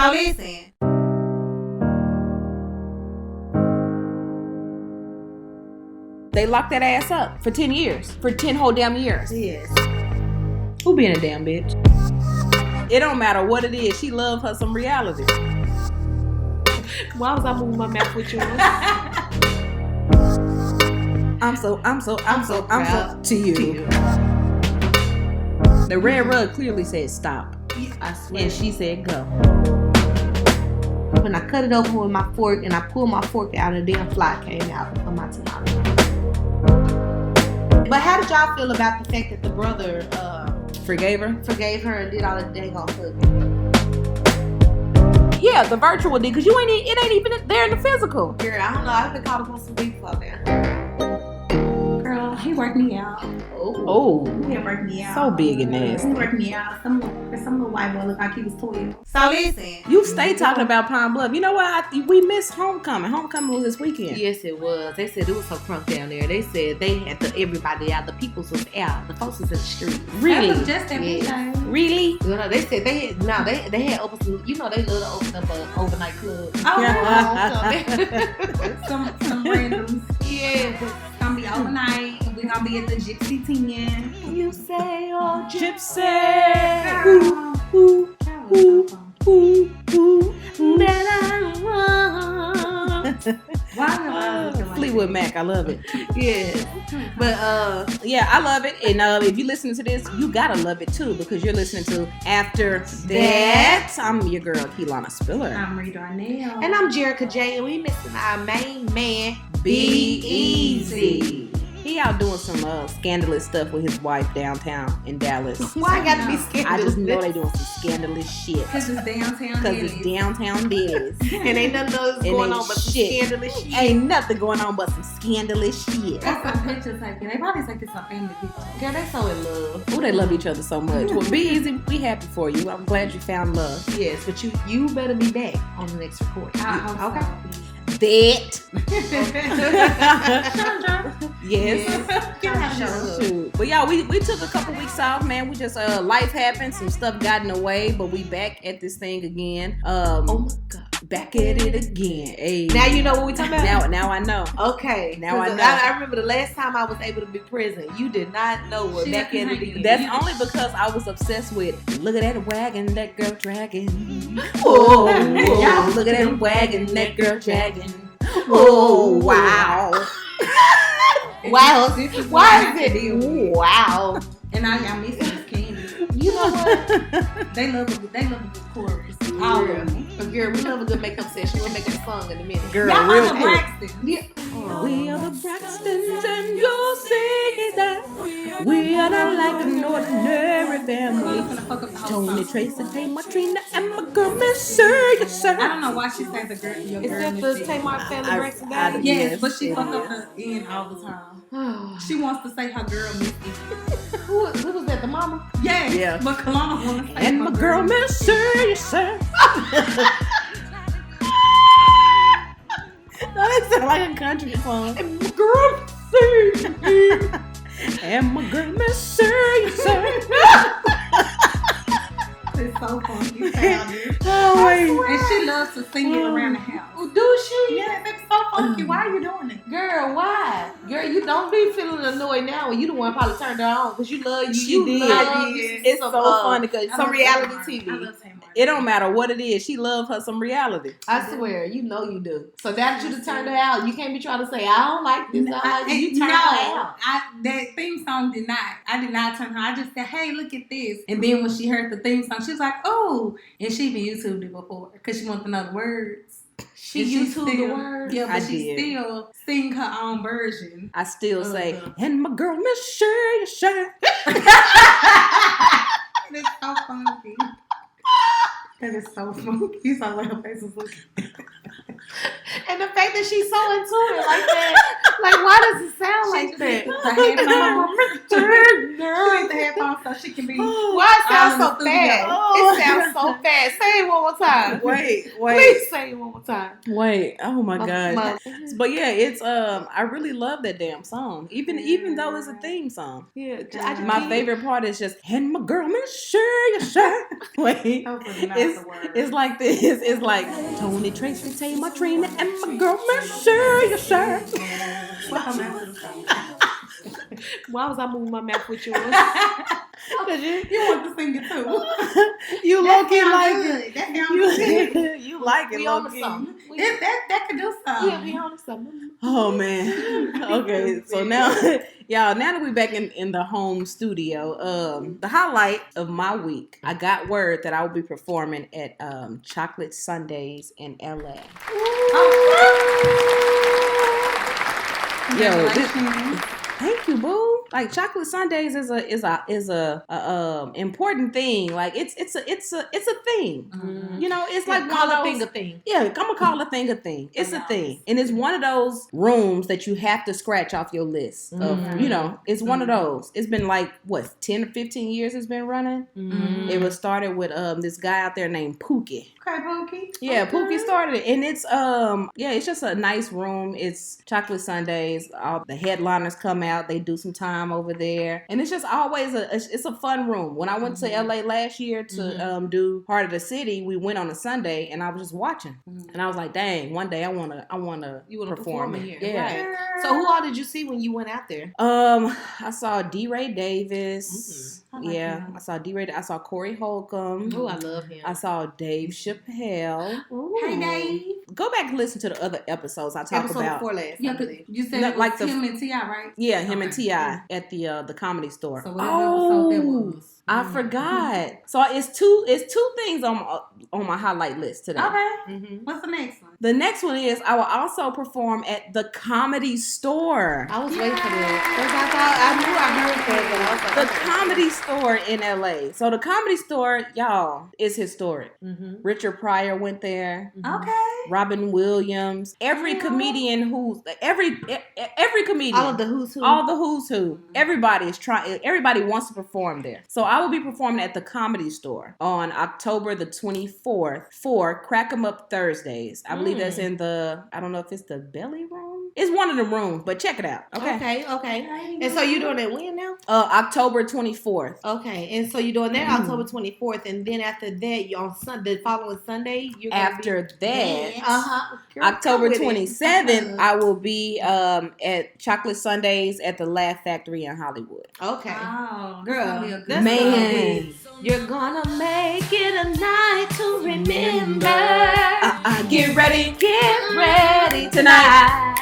So listen. They locked that ass up for 10 years. For 10 whole damn years. Yes. Who being a damn bitch? It don't matter what it is. She love her some reality. Why was I moving my mouth with you? I'm so proud to you. The red rug clearly said stop. I swear. And she said go. When I cut it open with my fork and I pulled my fork out, a damn fly came out of my tomato. But how did y'all feel about the fact that the brother Forgave her? forgave her and did all that dang on hook? Yeah, the virtual did, because it ain't even there in the physical. Girl, I don't know. I've been caught up on some beef out there. Girl, he worked me out. Oh. He worked me out. So big and nasty. He worked me out. Some little white boy looked like he was 12. So listen. You stay talking about Pine Bluff. You know what? We missed homecoming. Homecoming was this weekend. Yes, it was. They said it was so crunk down there. They said they had everybody out. The peoples was out. The folks was in the street. Really? That was just that weekend. Really? You know, they said they had opened some, you know, they love to open up an overnight club. Some randoms. Yeah. It's gonna be overnight. We're gonna be at the Gypsy 10. You say, oh, Gypsy. Ooh, Fleetwood Mac, I love it. yeah. But Yeah, I love it. And if you're listening to this, you gotta love it too, because you're listening to After That. I'm your girl, KeLanna Spiller. I'm Ri Darnell. and I'm Jherica Jay, and we missing our main man, Be Easy. He out doing some scandalous stuff with his wife downtown in Dallas. Why I gotta be scandalous? I just know they doing some scandalous shit. Because it's downtown. Because it's downtown Dallas. And ain't nothing else And going ain't on but some shit. scandalous shit. Ain't nothing going on but some scandalous shit. That's some pictures taken. They probably think it's a family picture. Girl, they so in love. Oh, they love each other so much. Well, Be Easy, we happy for you. I'm glad you found love. Yes, but you better be back on the next recording. Okay. That. Chandra. Yes. Sure. Shoot. But y'all, we took a couple weeks off, man. We just life happened, some stuff got in the way, but we back at this thing again. Oh my God. Back at it again. Hey. Now you know what we talking about? Now I know. Okay. Now I 'Cause know. I remember the last time I was able to be present. You did not know what She back at didn't it hang again. That's only because I was obsessed with look at that wagon, that girl dragging. Oh, Oh, look at that wagon, that girl dragging. Oh, wow. Wow. This is Why what is it? Wow. And I got me some candy. You know what? They love a good chorus. All of them. Girl, we love a good makeup session. We'll make a song in a minute. Girl, Y'all real are the quick. Braxton. Yeah. We are the Braxtons and you'll see that we are not like an ordinary family. Tony, Tracy, Tamar, Trina, and my girl, Miss Sir, yes sir. I don't know why she says the girl. Your Is girl that the Missy. Tamar family I- Braxton I- baby? Yes, Yes, but she it fuck is. up the end all the time. She wants to say her girl Missy. Who was that? The mama? Yes, Yeah. but KeLanna want to say And her my girl, Missy. Miss Sir, yes sir. That sounds like a country song. And my girl, Miss and my girl, Miss Sir, yes sir. It's so funny. You found it. Oh, wait. And she loves to sing it around the house. Do she? Yes, it's so funky. Why are you doing it? Girl, why? Girl, you don't be feeling annoyed now when you the one probably turned her on because you love She you did. love It's so funny because some reality TV. I love Tamar. it don't matter what it is. She love her some reality. I swear, you know you do. So that you done turned her out. You can't be trying to say, I don't like this. I don't like this. You turned her out. That theme song did not. I did not turn her. I just said, "Hey, look at this." And then when she heard the theme song, she was like, "Oh!" And she been YouTubed it before because she wanted to know the words. She And YouTubed the still- words? Yeah, I but she did. still sing her own version. I still say, and my girl, Miss Sure, yes sir. It's so funky. That is so funky. You saw what her face was looking. And the fact that she's so into it like that, like, why does it sound like that? Put the headphones so she can be. Why it sounds so studio. fast? Oh. It sounds so fast. Say it one more time. Wait. Please say it one more time. Wait. Oh my God. My- But yeah, it's I really love that damn song. Even though it's a theme song. Yeah, My favorite part is just, and my girl, make sure you share. Wait, it's like this. It's like Tony, Tracy, Tay, my Trina, and my girl, make sure you share. Why was I moving my mouth with yours? Cause You want to sing it too. you low key like it. That sounds it. good. You like it, We low on the key. song. That could do something. Yeah, we on the song. Oh man. Okay, so now y'all, now that we back in the home studio, the highlight of my week, I got word that I will be performing at Chocolate Sundays in LA. Yo, thank you, boo. Like Chocolate Sundays is a important thing. Like it's a thing. Mm-hmm. You know, it's like call one a of thing those. a thing. Yeah, I'm gonna call a thing a thing. It's a thing, and it's one of those rooms that you have to scratch off your list. Of, you know, it's one of those. It's been like what 10 or 15 years. It's been running. Mm-hmm. It was started with this guy out there named Pookie. Okay, Pookie. Yeah, Pookie started it, and it's it's just a nice room. It's Chocolate Sundays. All the headliners come out. They do some time over there, and it's just always it's a fun room. When I went to LA last year to do Heart of the City, we went on a Sunday, and I was just watching, and I was like, dang, one day I wanna perform here. Yeah. Right. So who all did you see when you went out there? I saw D-Ray Davis. I like him. I saw D-Ray. I saw Corey Holcomb. Oh, I love him. I saw Dave Chappelle. Ooh. Hey, Dave. Go back and listen to the other episodes I talk Episode about. before last. Yeah, I 'cause believe. you said No, it was like the- him and T.I., right? Yeah, him and Okay. T.I. at the Comedy Store. So whatever episode that was. I forgot. So it's two things on my highlight list today. Okay. Mm-hmm. What's the next one? The next one is I will also perform at the Comedy Store. I was waiting for that. I knew I heard that, but I was The like, Comedy Store in LA. So the Comedy Store, y'all, is historic. Mm-hmm. Richard Pryor went there. Okay. Robin Williams. Every comedian every comedian. all of the who's who. All the who's who. Everybody is trying. Everybody wants to perform there. So I will be performing at the Comedy Store on October the 24th for Crack 'em Up Thursdays. I believe that's in I don't know if it's the Belly Room. It's one of the rooms, but check it out. Okay. Okay. And so you're doing that when now? October 24th. Okay. And so you're doing that October 24th, and then after that, you on Sunday, the following Sunday, you're gonna After that, October October 27th, I will be at Chocolate Sundays at the Laugh Factory in Hollywood. Okay. Oh, Girl, that's Man. You're gonna make it a night to remember. Get ready tonight.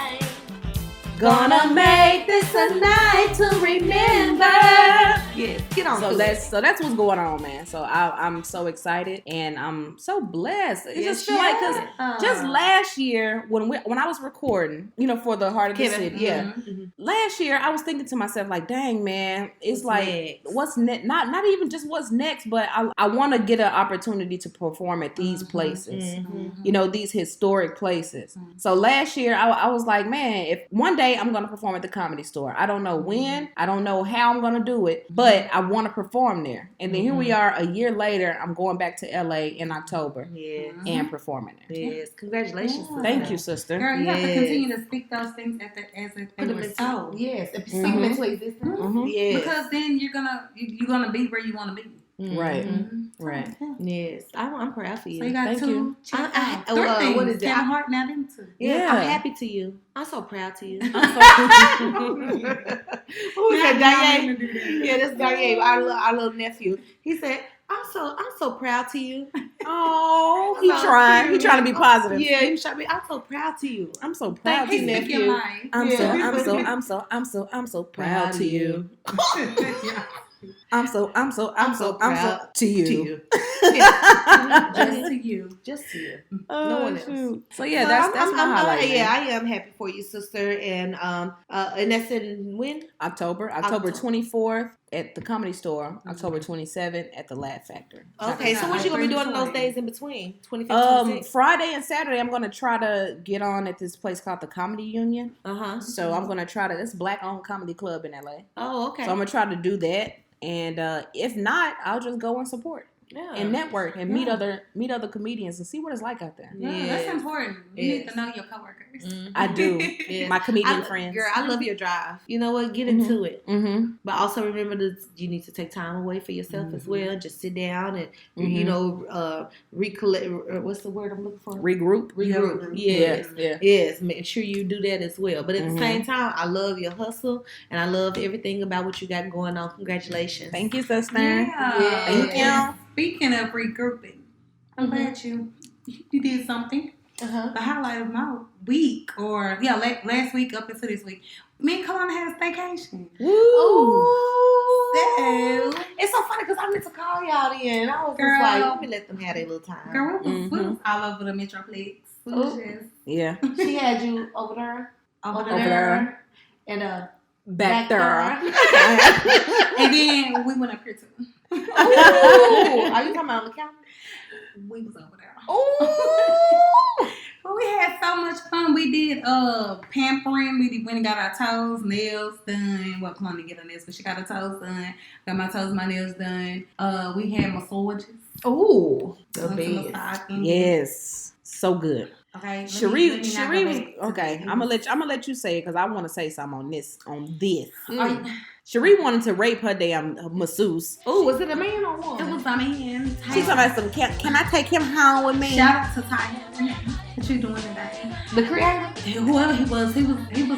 Gonna make this a night to remember. Yes, get on. So that's what's going on, man. So I'm so excited and I'm so blessed. It just feel like because just last year when I was recording, you know, for the Heart of the City, last year I was thinking to myself like, dang man, it's what's like next? What's next? Not even just what's next, but I want to get an opportunity to perform at these places, you know, these historic places. So last year I was like, man, if one day I'm gonna perform at the Comedy Store. I don't know when, I don't know how I'm gonna do it, but I want to perform there. And then here we are a year later. I'm going back to LA in October and performing there. Yes, congratulations. Yeah. Thank you, sister. Girl, you have to continue to speak those things as if they were so. Yes, speak them into existence. Yes. Because then you're gonna be where you want to be. Right. Right. Yes, I'm proud for you. So you got Thank two. you. Three what things. is it? Kevin Hart now them two. Yeah, I'm happy to you. I'm so proud to you. Who is that? Danye? Yeah, that's Danye, our little nephew. He said, I'm so proud to you. Oh, he trying to be positive. Yeah, he trying to be. I'm so proud to you. I'm so proud to you, nephew. I'm so proud to you. I'm so proud to you. Just to you. Oh, no one else. shoot. So yeah, that's my highlight. Yeah, I am happy for you, sister. And that's in when? October 24th at the Comedy Store, October 27th at the Laugh Factory. Okay, so what you gonna be doing in those days in between? 25th, 26th? Friday and Saturday, I'm gonna try to get on at this place called the Comedy Union. So I'm gonna try to. It's a black-owned comedy club in LA. Oh, okay. So I'm gonna try to do that, and if not, I'll just go and support. Yeah. And network and meet other comedians and see what it's like out there. Yeah, that's important. You need to know your coworkers. I do. My comedian friends. Girl, I love your drive. You know what? Get into it. But also remember that you need to take time away for yourself as well. Just sit down and you know recollect. What's the word I'm looking for? Regroup. Yes. Make sure you do that as well. But at the same time, I love your hustle and I love everything about what you got going on. Congratulations. Thank you, sister. Yeah. Thank you. Speaking of regrouping, I'm glad you did something. The highlight of my week, or last week up into this week, me and KeLanna had a staycation. Woo! So, it's so funny because I meant to call y'all then. I was just like, let me let them have their little time. Girl, we was all over the Metroplex. Yeah. She had you over there? Over there. And back there. And then we went up here too. Ooh, are you talking about on the counter? We was over there. Ooh. But we had so much fun. We did pampering. We went and got our toes, nails done. Well, KeLanna get her nails, but she got her toes done. Got my toes, my nails done. We had massages. Ooh. Yes. So good. Okay. Cherie was okay. I'm gonna let you say it because I want to say something on this. Cherie wanted to rape her damn masseuse. Oh, was it a man or woman? It was a man. She's talking about some. Can I take him home with me? Shout out to THAAET. What you doing today? The creator. Whoever he was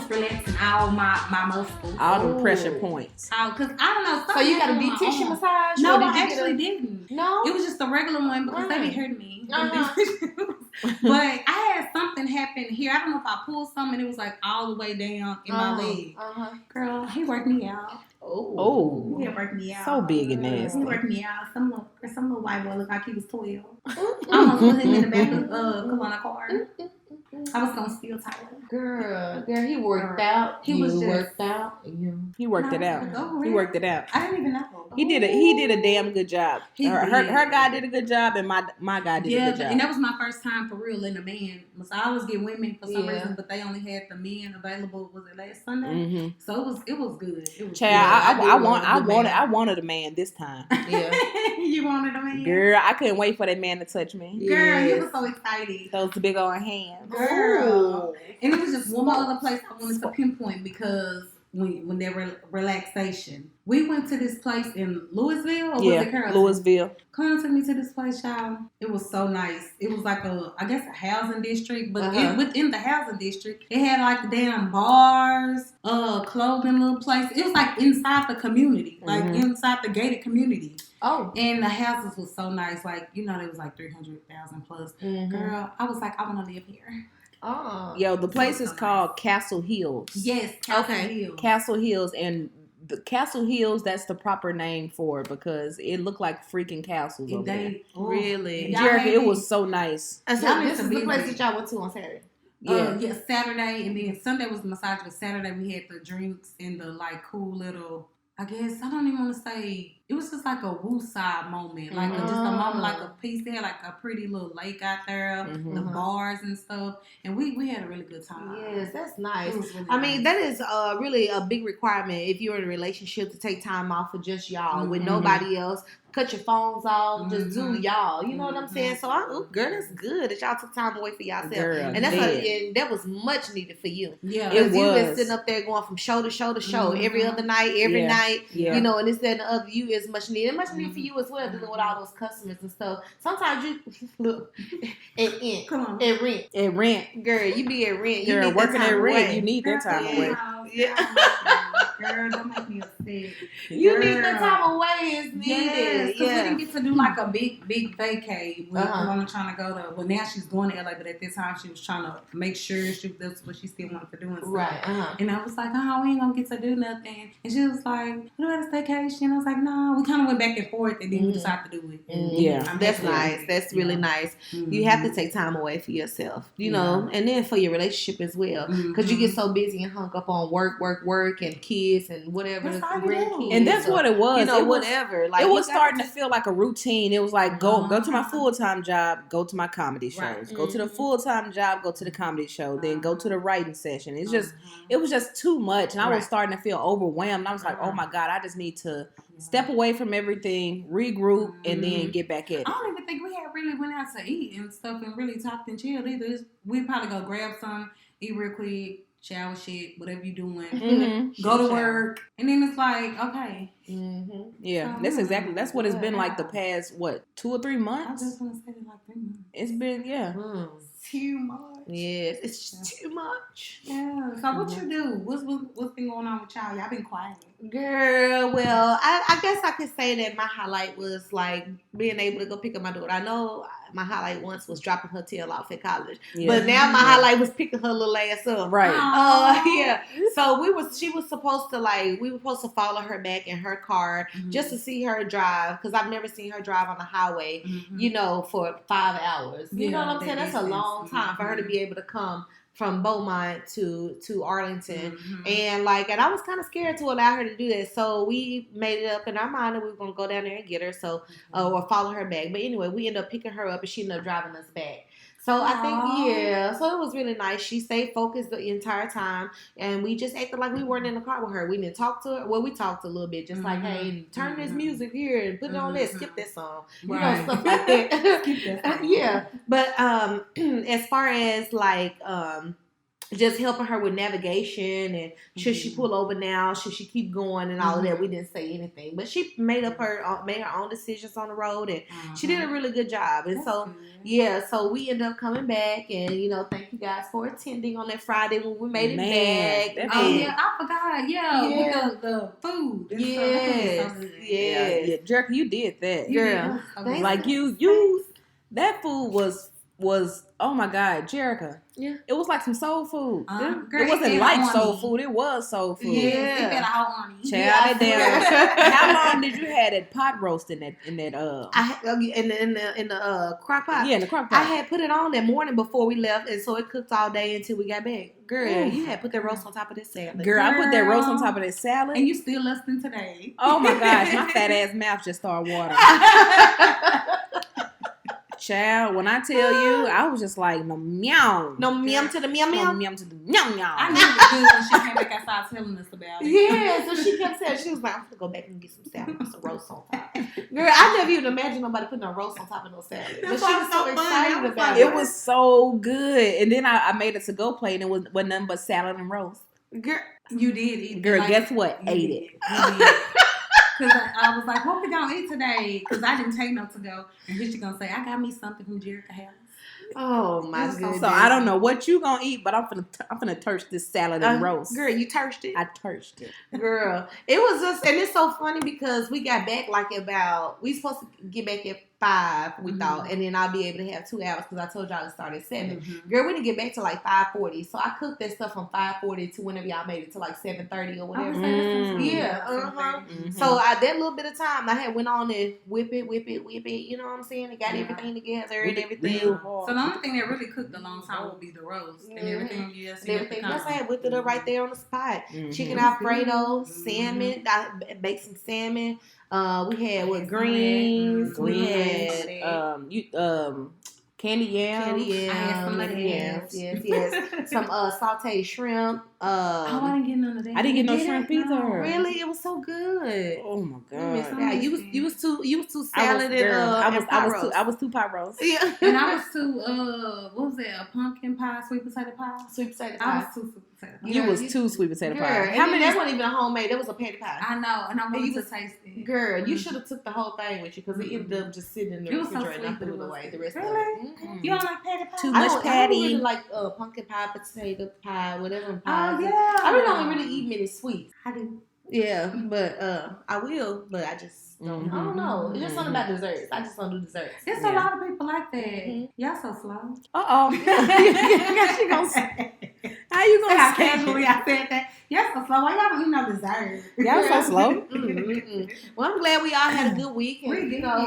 relaxing all my muscles, all the pressure points. Cause I don't know. So you got a deep tissue massage? No, I actually didn't. No, it was just a regular one because they be hurting me. But I had something happen here. I don't know if I pulled something and it was like all the way down in my leg. Girl, he worked me out. Oh, he worked me out. So big and nasty. He worked me out. Some little white boy looked like he was 12. I almost put him in the back of KeLanna car. I was gonna steal Tyler. Girl, he worked out. He worked out. He worked it out. He worked it out. I didn't even know. He did a damn good job. Her guy did a good job, and my guy did a good job. And that was my first time for real letting a man. I always get women for some reason, but they only had the men available. Was it last Sunday? So it was good. It was I wanted a man this time. Yeah, you wanted a man. Girl, I couldn't wait for that man to touch me. Girl, you were so excited. Those big old hands. Girl. And it was just one more other place I wanted to pinpoint because when they were relaxation. We went to this place in Louisville, or was it Carrollton? Louisville. KeLanna took me to this place, y'all. It was so nice. It was like a housing district, but within the housing district, it had like damn bars, clothing little place. It was like inside the community, like inside the gated community. Oh. And the houses was so nice. Like, you know, it was like 300,000 plus. Girl, I was like, I want to live here. Oh. Yo, the place is called Castle Hills. Yes, Castle Hills. Castle Hills, and the Castle Hills, that's the proper name for it because it looked like freaking castles over there. Really? Jherica, it was so nice. And so this is the place that y'all went to on Saturday? Yeah, Saturday, and then Sunday was the massage, but Saturday we had the drinks and the like cool little, I guess, I don't even want to say, it was just like a woosah moment, like just a moment, like a piece. They had like a pretty little lake out there, the bars and stuff, and we had a really good time. Yes, that's nice. Really I mean, that is really a big requirement if you're in a relationship to take time off for just y'all with nobody else. Cut your phones off, just do y'all. You know what I'm saying? So, girl, that's good that y'all took time away for yourself. Girl, and that was much needed for you. Yeah, because you been sitting up there going from show to show to show every other night, every night. Yeah. You know, and this, that, and the other. You is much needed. And much needed for you as well, dealing with all those customers and stuff. Sometimes you look at rent. Girl, you be at rent. Girl, you need working that time at rent, away. You need that time away. Girl, don't make me upset. You need that time away. It's needed. Yes, because we didn't get to do like a big vacay. When KeLanna trying to go to, well, now she's going to LA, but at this time she was trying to make sure that's what she still wanted to do and stuff. Right. And I was like, we ain't gonna get to do nothing. And she was like, what about a staycation? I was like, no. We kind of went back and forth, and then we decided to do it. Yeah, that's nice. That's really nice. You have to take time away for yourself, you know, and then for your relationship as well, because you get so busy and hung up on work, and kids and whatever, grandkids. And that's what it was. You know, it was, whatever. Like it was starting to feel like a routine. It was like go to my full-time job, go to my comedy shows, go to the full-time job, go to the comedy show, then go to the writing session. It's just, it was just too much, and I was starting to feel overwhelmed. I was like, oh my God, I just need to step away from everything, regroup, and then get back at it. I don't even think we had really went out to eat and stuff and really talked and chilled either. We'd probably go grab some, eat real quick, shower shit, whatever you doing, go to work, and then it's like, okay. Yeah, that's what it's been like the past, 2 or 3 months? I was just going to say it like 3 months. It's been, too much. Yes, it's just too much. Yeah. So what you do? What's been going on with y'all? Y'all been quiet. Girl, well, I guess I could say that my highlight was like being able to go pick up my daughter. I know my highlight once was dropping her tail off at college, but now my highlight was picking her little ass up. Right. Yeah. So we were supposed to follow her back in her car just to see her drive, because I've never seen her drive on the highway, you know, for 5 hours. You know what I'm saying? That's a long time for her to be able to come from Beaumont to Arlington. And I was kind of scared to allow her to do that. So we made it up in our mind that we were going to go down there and get her, or follow her back. But anyway, we ended up picking her up and she ended up driving us back. So I think, so it was really nice. She stayed focused the entire time, and we just acted like we weren't in the car with her. We didn't talk to her. Well, we talked a little bit, just like, hey, turn this music here and put it on this, skip this song, you know, stuff like that. Skip that song. Yeah, but as far as just helping her with navigation and should she pull over now, should she keep going and all of that, we didn't say anything. But she made her own decisions on the road, and she did a really good job. And so we ended up coming back, and you know, thank you guys for attending on that Friday when we made it back. I forgot. With the food. Yeah, Jherica, you did that, girl. Like you, that food was oh my God, Jherica. Yeah, it was like some soul food. It wasn't like soul food. It was soul food. Yeah, it been all on you. Child, how long did you have that pot roast in that? In the crock pot. Yeah, in the crock pot. I had put it on that morning before we left, and so it cooked all day until we got back. Girl, you had put that roast on top of this salad. Girl, I put that roast on top of that salad, and you still listening today. Oh my gosh, my fat ass mouth just started watering. Child, when I tell you, I was just like, no meow. No meow to the meow meow. No meow to the meow meow. I knew it was good when she came back outside telling us about it. Yeah, so she kept saying, she was like, I'm going to go back and get some salad with some roast on top. Girl, I never even imagined nobody putting a roast on top of no salad. But she was so excited about it. It was so good. And then I made a to-go plate, and it was nothing but salad and roast. Girl, you did eat it. Girl, guess what? Ate it. Because I was like, what we gonna eat today? Because I didn't take no to go. And then she gonna say, I got me something from Jherica house. Oh my goodness. So I don't know what you gonna eat, but I'm finna turst this salad and roast. Girl, you turst it? I turst it. Girl. It was just, and it's so funny because we got back we supposed to get back at 5, we thought, and then I'll be able to have 2 hours because I told y'all to start at 7. Girl, we didn't get back to 5:40, so I cooked that stuff from 5:40 to whenever y'all made it to 7:30 or whatever. So that little bit of time I had went on and whip it, you know what I'm saying? And got everything together and everything. So the only thing that really cooked a long time would be the roast and everything. Everything else I had whipped it up right there on the spot. Chicken Alfredo, salmon. I baked some salmon. We had greens. We had candy yams. I had some yams. Yes. Some sauteed shrimp. I didn't get none of that. I didn't get no shrimp either. No. Really, it was so good. Oh my God! You was too salad I was too pot roast. Yeah, and I was too what was that? A pumpkin pie, sweet potato pie. Sweet potato pie. I was too sweet potato pie. You was too sweet potato pie. How many? That wasn't even a homemade. That was a patty pie. I know, and I wanted to taste it. Girl, you should have took the whole thing with you because it ended up just sitting in the refrigerator and I threw it away. The rest of it. You don't like patty pie? Too much patty. I don't really like pumpkin pie, potato pie, whatever pie. Oh yeah. I don't really eat many sweets. I do. Yeah, but I will, but I just don't. I don't know. It's just something about desserts. I just don't do desserts. There's a lot of people like that. Y'all so slow. She gonna say. How you gonna how say casually that? I said that? Yes, so slow. Why y'all eat no dessert? Y'all so slow. Well, I'm glad we all had a good week. And,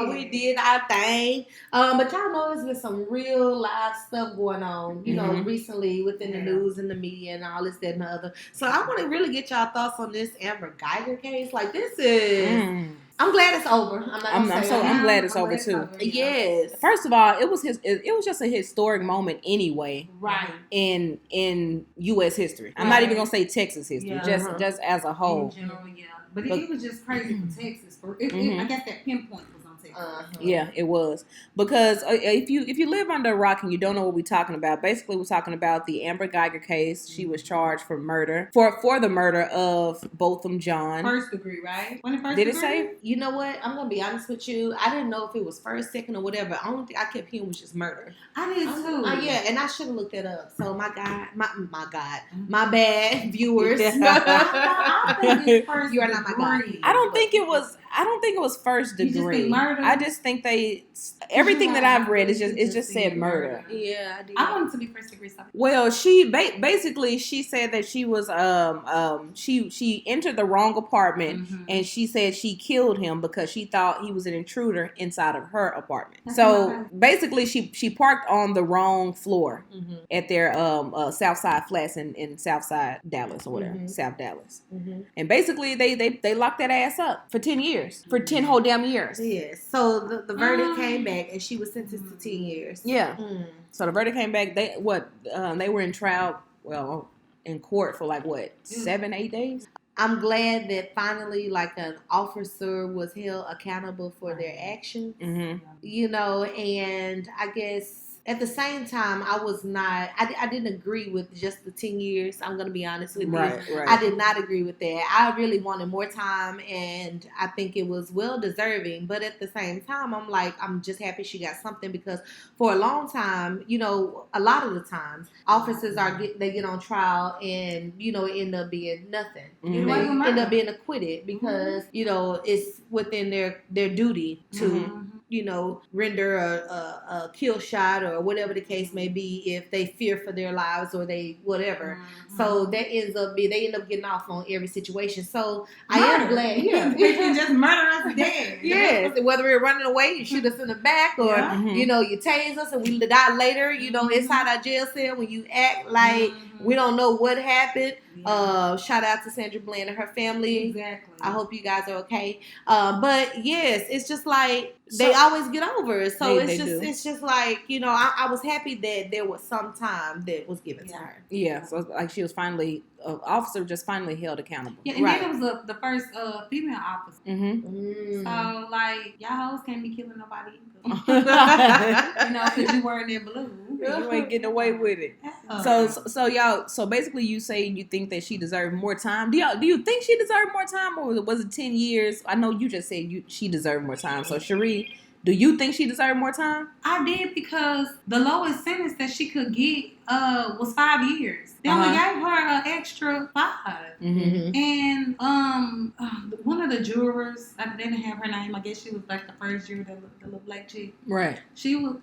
we did our thing. But y'all know there's been some real live stuff going on, recently within the news and the media and all this, that, and the other. So I want to really get y'all thoughts on this Amber Geiger case. Like, this is... I'm glad it's over. I'm glad it's over too. Yes. First of all, it was just a historic moment anyway. Right. In U.S. history. I'm not even gonna say Texas history. Just as a whole. In general, yeah. But it was just crazy for Texas. I guess that pinpoint was on Texas. Yeah, it was, because if you live under a rock and you don't know what we're talking about, basically we're talking about the Amber Geiger case. She was charged for murder for the murder of Botham John. First degree, right? Did it say? You know what? I'm gonna be honest with you. I didn't know if it was first, second, or whatever. The only thing I kept hearing was just murder. I did too. Yeah, and I should have looked that up. So my bad, viewers. I think it's first You are not my God. I don't think it was first degree. You just think murder? I just think everything that I've read is just said murder. Yeah, I did. I want it to be first degree. Well, she basically she said that she was she entered the wrong apartment, and she said she killed him because she thought he was an intruder inside of her apartment. So basically she parked on the wrong floor at their Southside flats in Southside Dallas or whatever, South Dallas. And basically they locked that ass up for 10 years. For 10 whole damn years. Yes. So the verdict came back and she was sentenced to 10 years. Yeah. So the verdict came back. They were in trial, in court for 7-8 days. I'm glad that finally an officer was held accountable for their actions. And I guess at the same time, I didn't agree with just the 10 years. I'm going to be honest with you. Right. I did not agree with that. I really wanted more time, and I think it was well deserving. But at the same time, I'm just happy she got something, because for a long time, a lot of the times, officers they get on trial and, it end up being nothing. They end up being acquitted because, it's within their duty to... render a kill shot or whatever the case may be if they fear for their lives or they whatever. So that they end up getting off on every situation. So I am glad. Yeah, they can just murder us dead. Yes, whether we're running away, you shoot us in the back, or you tase us and we die later. Inside our jail cell when you act like we don't know what happened. Shout out to Sandra Bland and her family. Exactly. I hope you guys are okay. But yes, it's just they always get over it. So it's just I was happy that there was some time that was given to her. Yeah, so she was finally, officer just finally held accountable. Yeah, and then it was the first female officer. So y'all hoes can't be killing nobody either. Because you wearing that blue. You ain't getting away with it. So y'all, so basically you say you think that she deserved more time. Do you think she deserved more time, or was it 10 years? I know you just said she deserved more time. So Cherie, do you think she deserved more time? I did, because the lowest sentence that she could get was 5 years. They only gave her an extra 5. And one of the jurors, I didn't have her name. I guess she was the first juror, the little black chick. Right. She was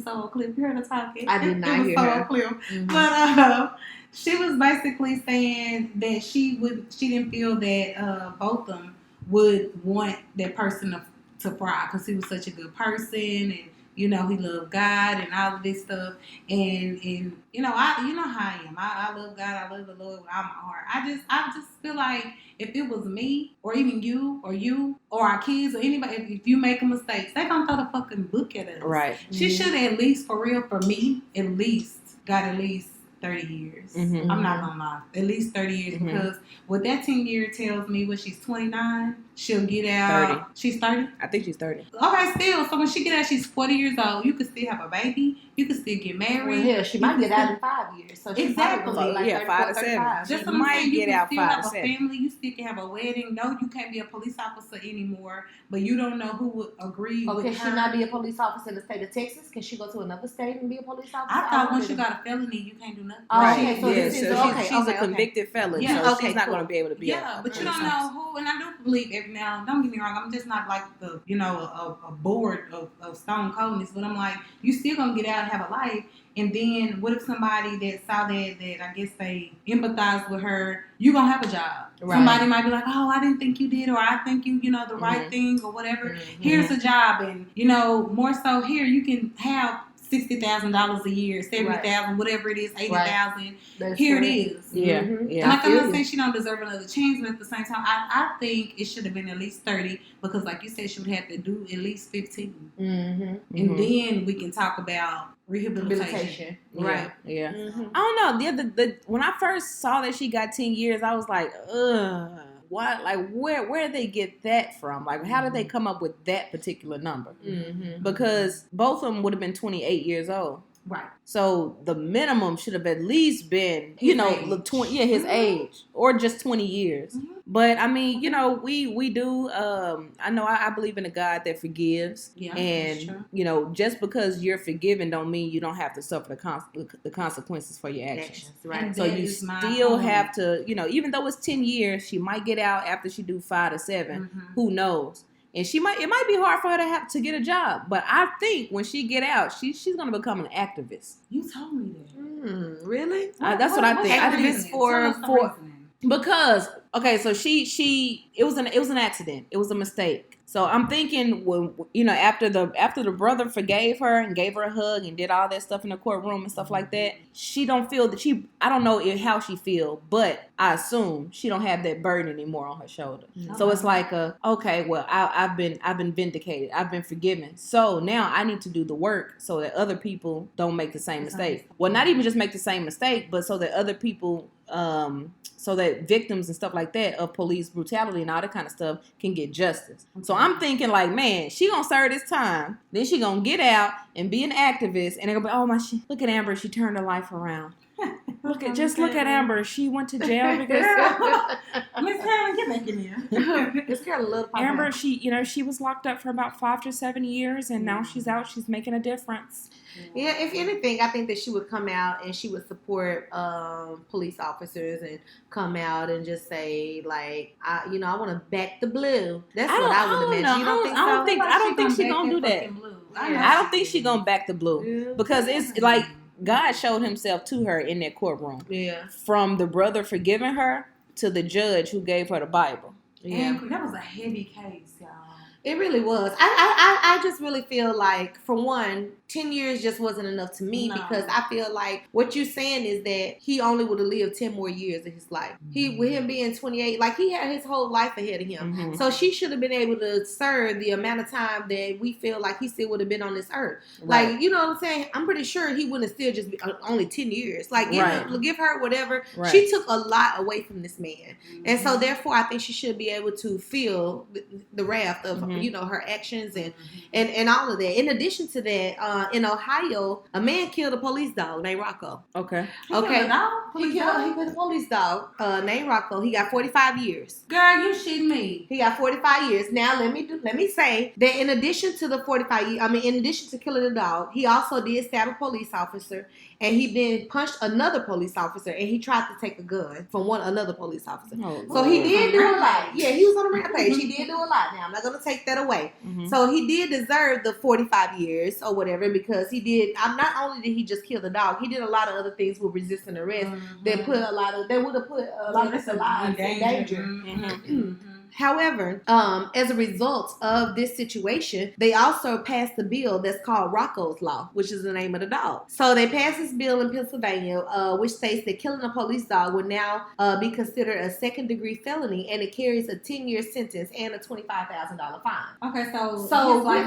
so clip. You heard her talking? I did not hear her. Clip. But she was basically saying that she didn't feel that Botham would want that person to fry, because he was such a good person, and he loved God and all of this stuff, and I how I am. I love God. I love the Lord with all my heart. I just feel like if it was me, or even you or our kids or anybody, if you make a mistake, they gonna throw the fucking book at us. Right. She should at least, for real, for me, got at least 30 years. I'm not gonna lie. At least 30 years, because what that 10 year tells me, when she's 29, she'll get out. 30. She's 30? I think she's 30. Okay, still. So when she get out, she's 40 years old. You could still have a baby. You could still get married. Well, yeah, she might get out in 5 years. So she's exactly. Probably 5 to 7. Just she might get out 5 to 7. You have a family. You still can have a wedding. No, you can't be a police officer anymore. But you don't know who would agree with her. Can she not be a police officer in the state of Texas? Can she go to another state and be a police officer? I thought once you got a felony, you can't do nothing. Right. So this is she's a convicted felon. Yeah. So she's not going to be able to be. Yeah, but you don't know who. And I do believe baby. Now, don't get me wrong. I'm just not like the, a board of stone coldness. But I'm like, you still gonna get out and have a life. And then what if somebody that saw that I guess they empathize with her, you gonna have a job. Right. Somebody might be like, oh, I didn't think you did, or I think you the right thing, or whatever. Mm-hmm. Here's a job, and more so here you can have $60,000 a year, $70,000, whatever it is, $80,000. Right. Here it is. Yeah, mm-hmm. Yeah. Like I'm not saying she don't deserve another chance, but at the same time, I think it should have been at least 30 because, like you said, she would have to do at least 15, and then we can talk about rehabilitation. Right. Yeah. Mm-hmm. I don't know. The when I first saw that she got 10 years, I was like, ugh. What? Like, where did they get that from? Like, how did they come up with that particular number? Mm-hmm. Because both of them would have been 28 years old. Right. So the minimum should have at least been, his age, or just 20 years. Mm-hmm. But I mean, we do. I know I believe in a God that forgives, and just because you're forgiven don't mean you don't have to suffer the consequences for your actions. Right. And so you still have to, even though it's 10 years, she might get out after she do 5 to 7. Mm-hmm. Who knows? And it might be hard for her to get a job, but I think when she get out, she's gonna become an activist. You told me that. Really? That's what I think. Activist for because so it was an accident. It was a mistake. So I'm thinking when after the brother forgave her and gave her a hug and did all that stuff in the courtroom and stuff like that, she don't feel that I don't know how she feel, but I assume she don't have that burden anymore on her shoulder. Mm-hmm. So it's like I've been vindicated. I've been forgiven. So now I need to do the work so that other people don't make the same mistake. Well, not even just make the same mistake, but so that other people so that victims and stuff like that of police brutality and all that kind of stuff can get justice. Okay. So I'm thinking like, man, she gonna serve this time, then she gonna get out and be an activist, and they're gonna be, look at Amber, she turned her life around. Look at Amber, she went to jail because Miss Helen, get back in here. This girl love Amber, she was locked up for about 5 to 7 years, and now she's out, she's making a difference. Yeah, if anything, I think that she would come out and she would support police officers and come out and just say, like, I want to back the blue. That's what I would imagine. You don't think so? I don't think she's going to do that. I don't think she's going to back the blue because it's like God showed himself to her in that courtroom. Yeah. From the brother forgiving her to the judge who gave her the Bible. Yeah. And that was a heavy case, y'all. It really was. I just really feel like, for one, 10 years just wasn't enough to me because I feel like what you're saying is that he only would have lived 10 more years of his life. With him being 28, like he had his whole life ahead of him. Mm-hmm. So she should have been able to serve the amount of time that we feel like he still would have been on this earth. Right. Like, you know what I'm saying? I'm pretty sure he wouldn't have still just been only 10 years. Like, give her whatever. Right. She took a lot away from this man. Mm-hmm. And so therefore, I think she should be able to feel the wrath of, her actions and all of that. In addition to that, in Ohio, a man killed a police dog named Rocco. Okay. He killed a police dog named Rocco. He got 45 years. Girl, you shitting me. He got 45 years. Now let me say that in addition to the 45 years, in addition to killing the dog, he also did stab a police officer, and he then punched another police officer, and he tried to take a gun from another police officer. So he did do a lot. Yeah, he was on a rampage. He did do a lot. Now I'm not gonna take that away. Mm-hmm. So he did deserve the 45 years or whatever because he did. Not only did he just kill the dog, he did a lot of other things with resisting arrest that would have put a lot of us alive in danger. Mm-hmm. Mm-hmm. However, as a result of this situation, they also passed a bill that's called Rocco's Law, which is the name of the dog. So they passed this bill in Pennsylvania, which states that killing a police dog would now be considered a second-degree felony, and it carries a 10-year sentence and a $25,000 fine. Okay, so like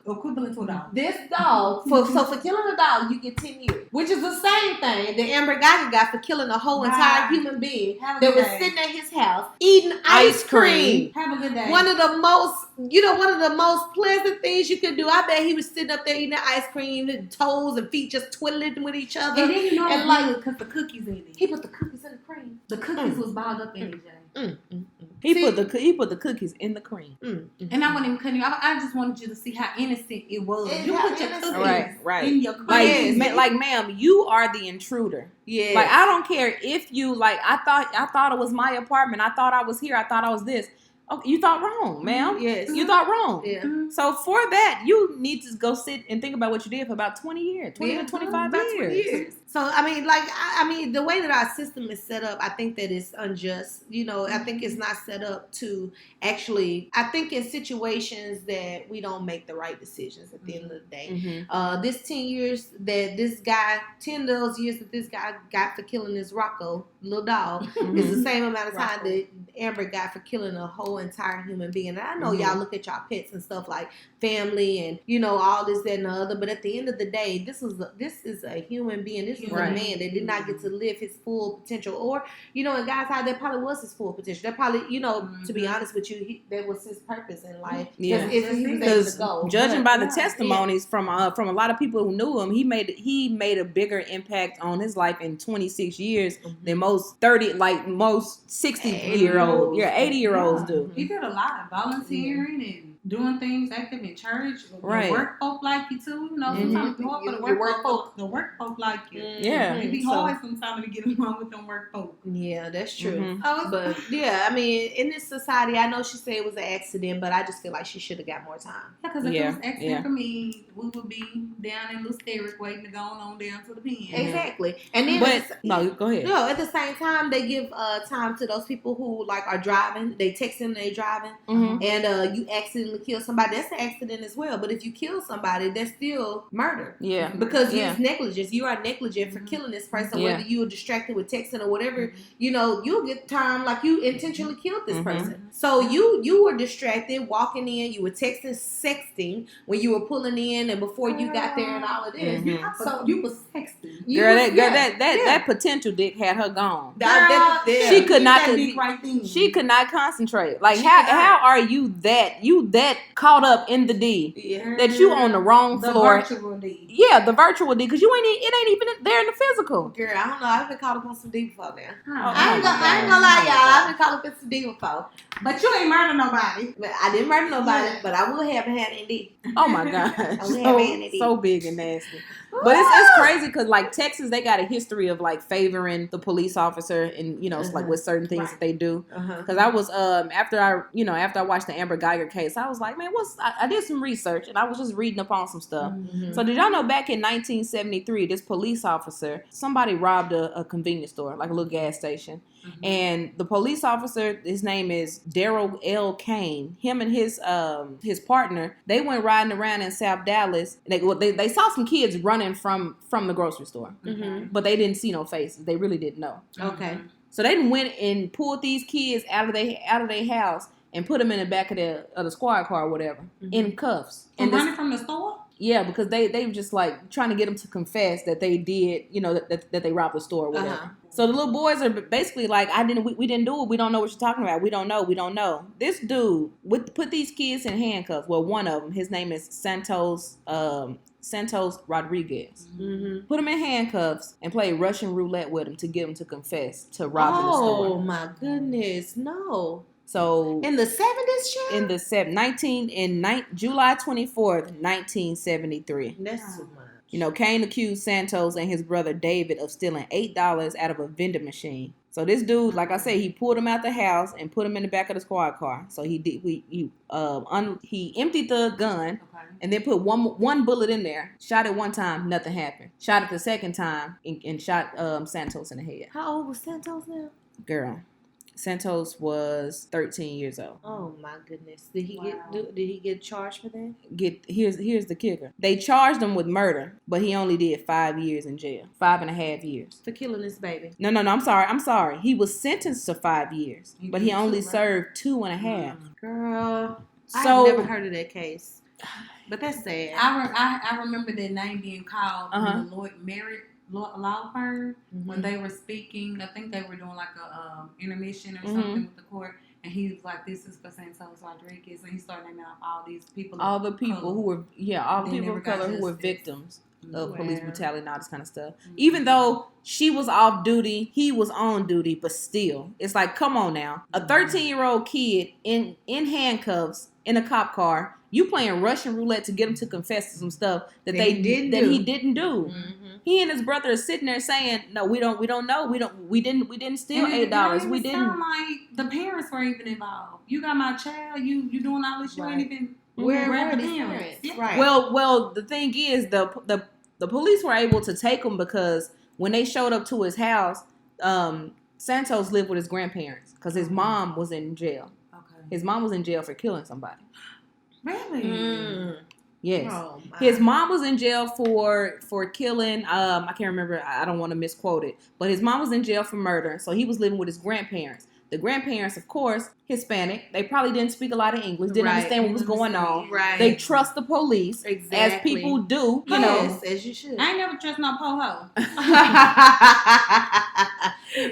equivalent to a dog. This dog, for killing a dog, you get 10 years, which is the same thing that Amber Geiger got for killing a whole entire human being that was sitting at his house eating ice cream. Have a good day. One of the most pleasant things you could do. I bet he was sitting up there eating the ice cream, and toes and feet just twiddling with each other. And then because the cookies in it. He put the cookies in the cream. The cookies was balled up in it, Jay. He put the cookies in the cream. And I wasn't even cutting you. I just wanted you to see how innocent it was. You put your cookies in your cream. Like, ma'am, you are the intruder. Yeah. Like, I don't care if you I thought it was my apartment. I thought I was here. I thought I was this. Oh, you thought wrong, ma'am. Yes. You thought wrong. Yeah. So for that, you need to go sit and think about what you did for about 20 years, 20 to 25 about years. 20 years. So, I mean, like, I mean, the way that our system is set up, I think that it's unjust. You know, I think it's not set up to actually, I think in situations that we don't make the right decisions at the end of the day. This 10 years that this guy, 10 of those years that this guy got for killing this Rocco, little dog, is the same amount of time that Amber got for killing a whole entire human being. And I know y'all look at y'all pets and stuff like family and, you know, all this, that, and the other. But at the end of the day, this is a human being. This is a man that did not get to live his full potential. Or, you know, in God's eye, that probably was his full potential. That probably, you know, to be honest with you, that was his purpose in life. Yeah. Because judging by the testimonies from a lot of people who knew him, he made a bigger impact on his life in 26 years than most 60-year-old, 80-year-olds do. He did a lot, volunteering and doing things, active in church. Right. The work folk like you too. You know, sometimes you for the work folk. The work folk like you. Yeah. It be hard sometimes to get along with them work folk. Yeah, that's true. But yeah, I mean, in this society, I know she said it was an accident, but I just feel like she should have got more time. Yeah, because if it was an accident for me, we would be down in Little Steric waiting to go on down to the pen. Exactly. And then, no, go ahead. No, at the same time, they give time to those people who like are driving. They text them, they driving, and you accidentally kill somebody. That's an accident as well. But if you kill somebody, that's still murder. Yeah, because it's negligence. You are negligent for killing this person, whether you were distracted with texting or whatever. You know, you'll get time like you intentionally killed this person. So you were distracted walking in. You were sexting when you were pulling in, and before you got there and all of this. So you was sexting. That potential dick had her gone. She could not. She could not concentrate. Like how are you that caught up in the D that you on the wrong floor? Virtual D. Yeah, the virtual D, because it ain't even there in the physical. Girl, I don't know. I've been caught up on some D before now. I ain't gonna lie, y'all. I've been caught up in some D before. But you ain't murder nobody. I didn't murder nobody, but I would have had an D. Oh my God. so big and nasty. But it's crazy because like Texas, they got a history of like favoring the police officer and, you know, it's like with certain things that they do. Because I was after I watched the Amber Geiger case, I was like, man, I did some research and I was just reading up on some stuff. So did y'all know back in 1973, this police officer, somebody robbed a convenience store, like a little gas station. And the police officer, his name is Daryl L. Kane. Him and his partner, they went riding around in South Dallas. They saw some kids running from the grocery store, but they didn't see no faces. They really didn't know. Okay. So they went and pulled these kids out of their house and put them in the back of the squad car or whatever in cuffs. And running from the store? Yeah, because they were just like trying to get them to confess that they did, you know, that they robbed the store or whatever. So the little boys are basically like, we didn't do it. We don't know what you're talking about. We don't know. This dude put these kids in handcuffs. Well, one of them, his name is Santos Rodriguez. Put him in handcuffs and played Russian roulette with him to get him to confess to robbing the store. Oh my goodness, no. So in the 70s, in the July 24th, 1973. That's too much. You know, Kane accused Santos and his brother David of stealing $8 out of a vending machine. So this dude, like I said, he pulled him out the house and put him in the back of the squad car. So he emptied the gun and then put one bullet in there. Shot it one time, nothing happened. Shot it the second time and shot Santos in the head. How old was Santos now? Girl, Santos was 13 years old. Oh my goodness! Did he get charged for that? Here's the kicker. They charged him with murder, but he only did 5 years in jail. 5.5 years for killing this baby. No. I'm sorry. He was sentenced to 5 years, but he only served 2.5. Girl, I've never heard of that case, but that's sad. I remember that name being called the Lloyd Merritt law firm when they were speaking. I think they were doing like a intermission or something with the court, and he was like, "This is for Santos Rodriguez," and he started naming off all these people, all the people who were of color who were victims of police brutality and all this kind of stuff. Even though she was off duty, he was on duty, but still, it's like, come on now, a 13-year-old kid in handcuffs in a cop car. You playing Russian roulette to get him to confess to some stuff that he didn't do. He and his brother are sitting there saying, "No, we don't know. We didn't steal $8. We didn't." Sound like the parents were even involved. You got my child. You doing all this. You ain't even. Where are the parents? Yeah. Right. Well, the thing is, the police were able to take him because when they showed up to his house, Santos lived with his grandparents because his mom was in jail. Okay. His mom was in jail for killing somebody. Really? Yes. Oh, his mom was in jail for killing. I can't remember. I don't want to misquote it, but his mom was in jail for murder. So he was living with his grandparents. The grandparents, of course, Hispanic. They probably didn't speak a lot of English. Didn't understand what was going on. Right. They trust the police, as people do. You know, as you should. I ain't never trust no po-ho.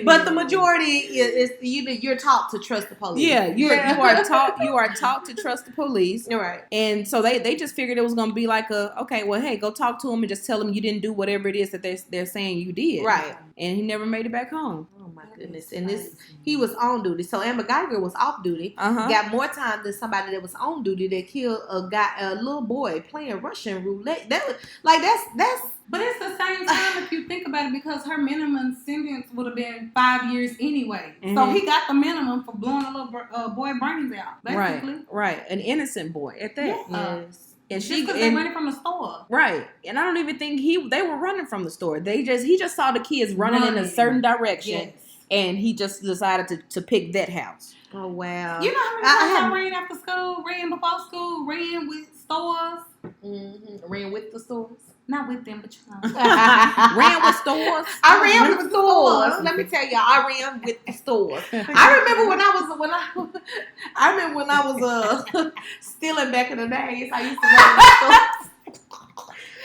But the majority is you're taught to trust the police. Yeah, you are taught to trust the police. Right. And so they just figured it was going to be like hey, go talk to them and just tell them you didn't do whatever it is that they're saying you did. Right. And he never made it back home. Oh my goodness. And he was on duty. So Amber Geiger was off duty. Got more time than somebody that was on duty that killed a little boy playing Russian roulette. That's But it's the same time if you think about it, because her minimum sentence would have been 5 years anyway. Mm-hmm. So he got the minimum for blowing a little boy brains out, basically. Right. An innocent boy at that. Yes. And they running from the store. Right. And I don't even think they were running from the store. He just saw the kids running in a certain direction. Yes. And he just decided to pick that house. Oh, wow. You know how many times I ran after school, ran before school, ran with stores? Mm-hmm. Ran with the stores? Not with them, but you know. Ran with stores? I ran with the stores. Let me tell y'all, I ran with the stores. I remember when I was stealing back in the days. I used to run with stores.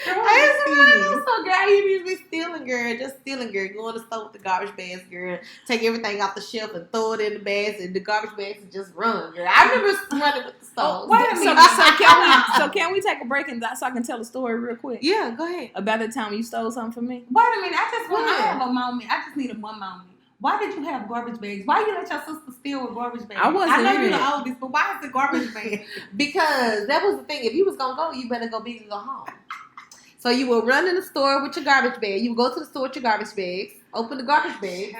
I used to run with the store, girl. I used to be stealing, girl. Just stealing, girl. Going to the store with the garbage bags, girl. Take everything off the shelf and throw it in the bags and the garbage bags and just run, girl. I remember running with the stores. So can we take a break so I can tell a story real quick? Yeah, go ahead. About the time you stole something from me? Wait a minute. I have a moment. I just needed one moment. Why did you have garbage bags? Why you let your sister steal with garbage bags? I know you're the oldest, but why is the garbage bag? Because that was the thing. If you was going to go, you better go big and go home. So you will run in the store with your garbage bag. You will go to the store with your garbage bags, open the garbage bag,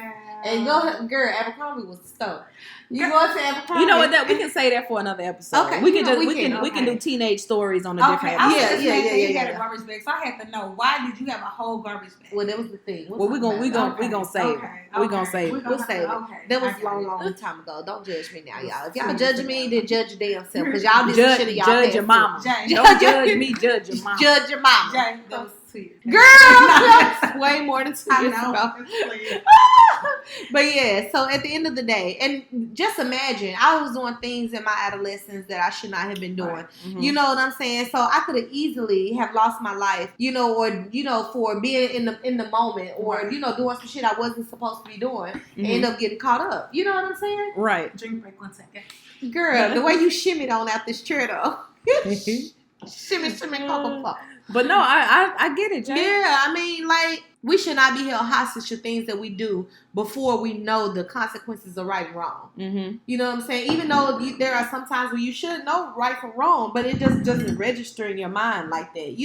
and go, girl, Abercrombie was the store. You go to Abercrombie. You know what? We can say that for another episode. Okay. We can do teenage stories on a different episode. Yeah. You had a garbage bag, so I had to know, why did you have a whole garbage bag? Well, that was the thing. We're gonna save it. We're gonna save it. We'll save it. Okay. That was a long time ago. Don't judge me now, y'all. If y'all judging me, then judge your damn self, because y'all did some shit in y'all judge your mama. Don't judge me. Judge your mama. Judge your mama. Jay, that was girl, that's way more than 2 years ago. But yeah, so at the end of the day, and just imagine, I was doing things in my adolescence that I should not have been doing. Right. Mm-hmm. You know what I'm saying? So I could have easily have lost my life, for being in the moment, or doing some shit I wasn't supposed to be doing, and end up getting caught up. You know what I'm saying? Right. Drink break 1 second. Girl, the way you shimmied on out this chair though. shimmy, cocoa. But no, I get it, Jay. Yeah, I mean, like, we should not be held hostage to things that we do before we know the consequences of right and wrong. Mm-hmm. You know what I'm saying? Even though there are some times where you should know right from wrong, but it just doesn't register in your mind like that,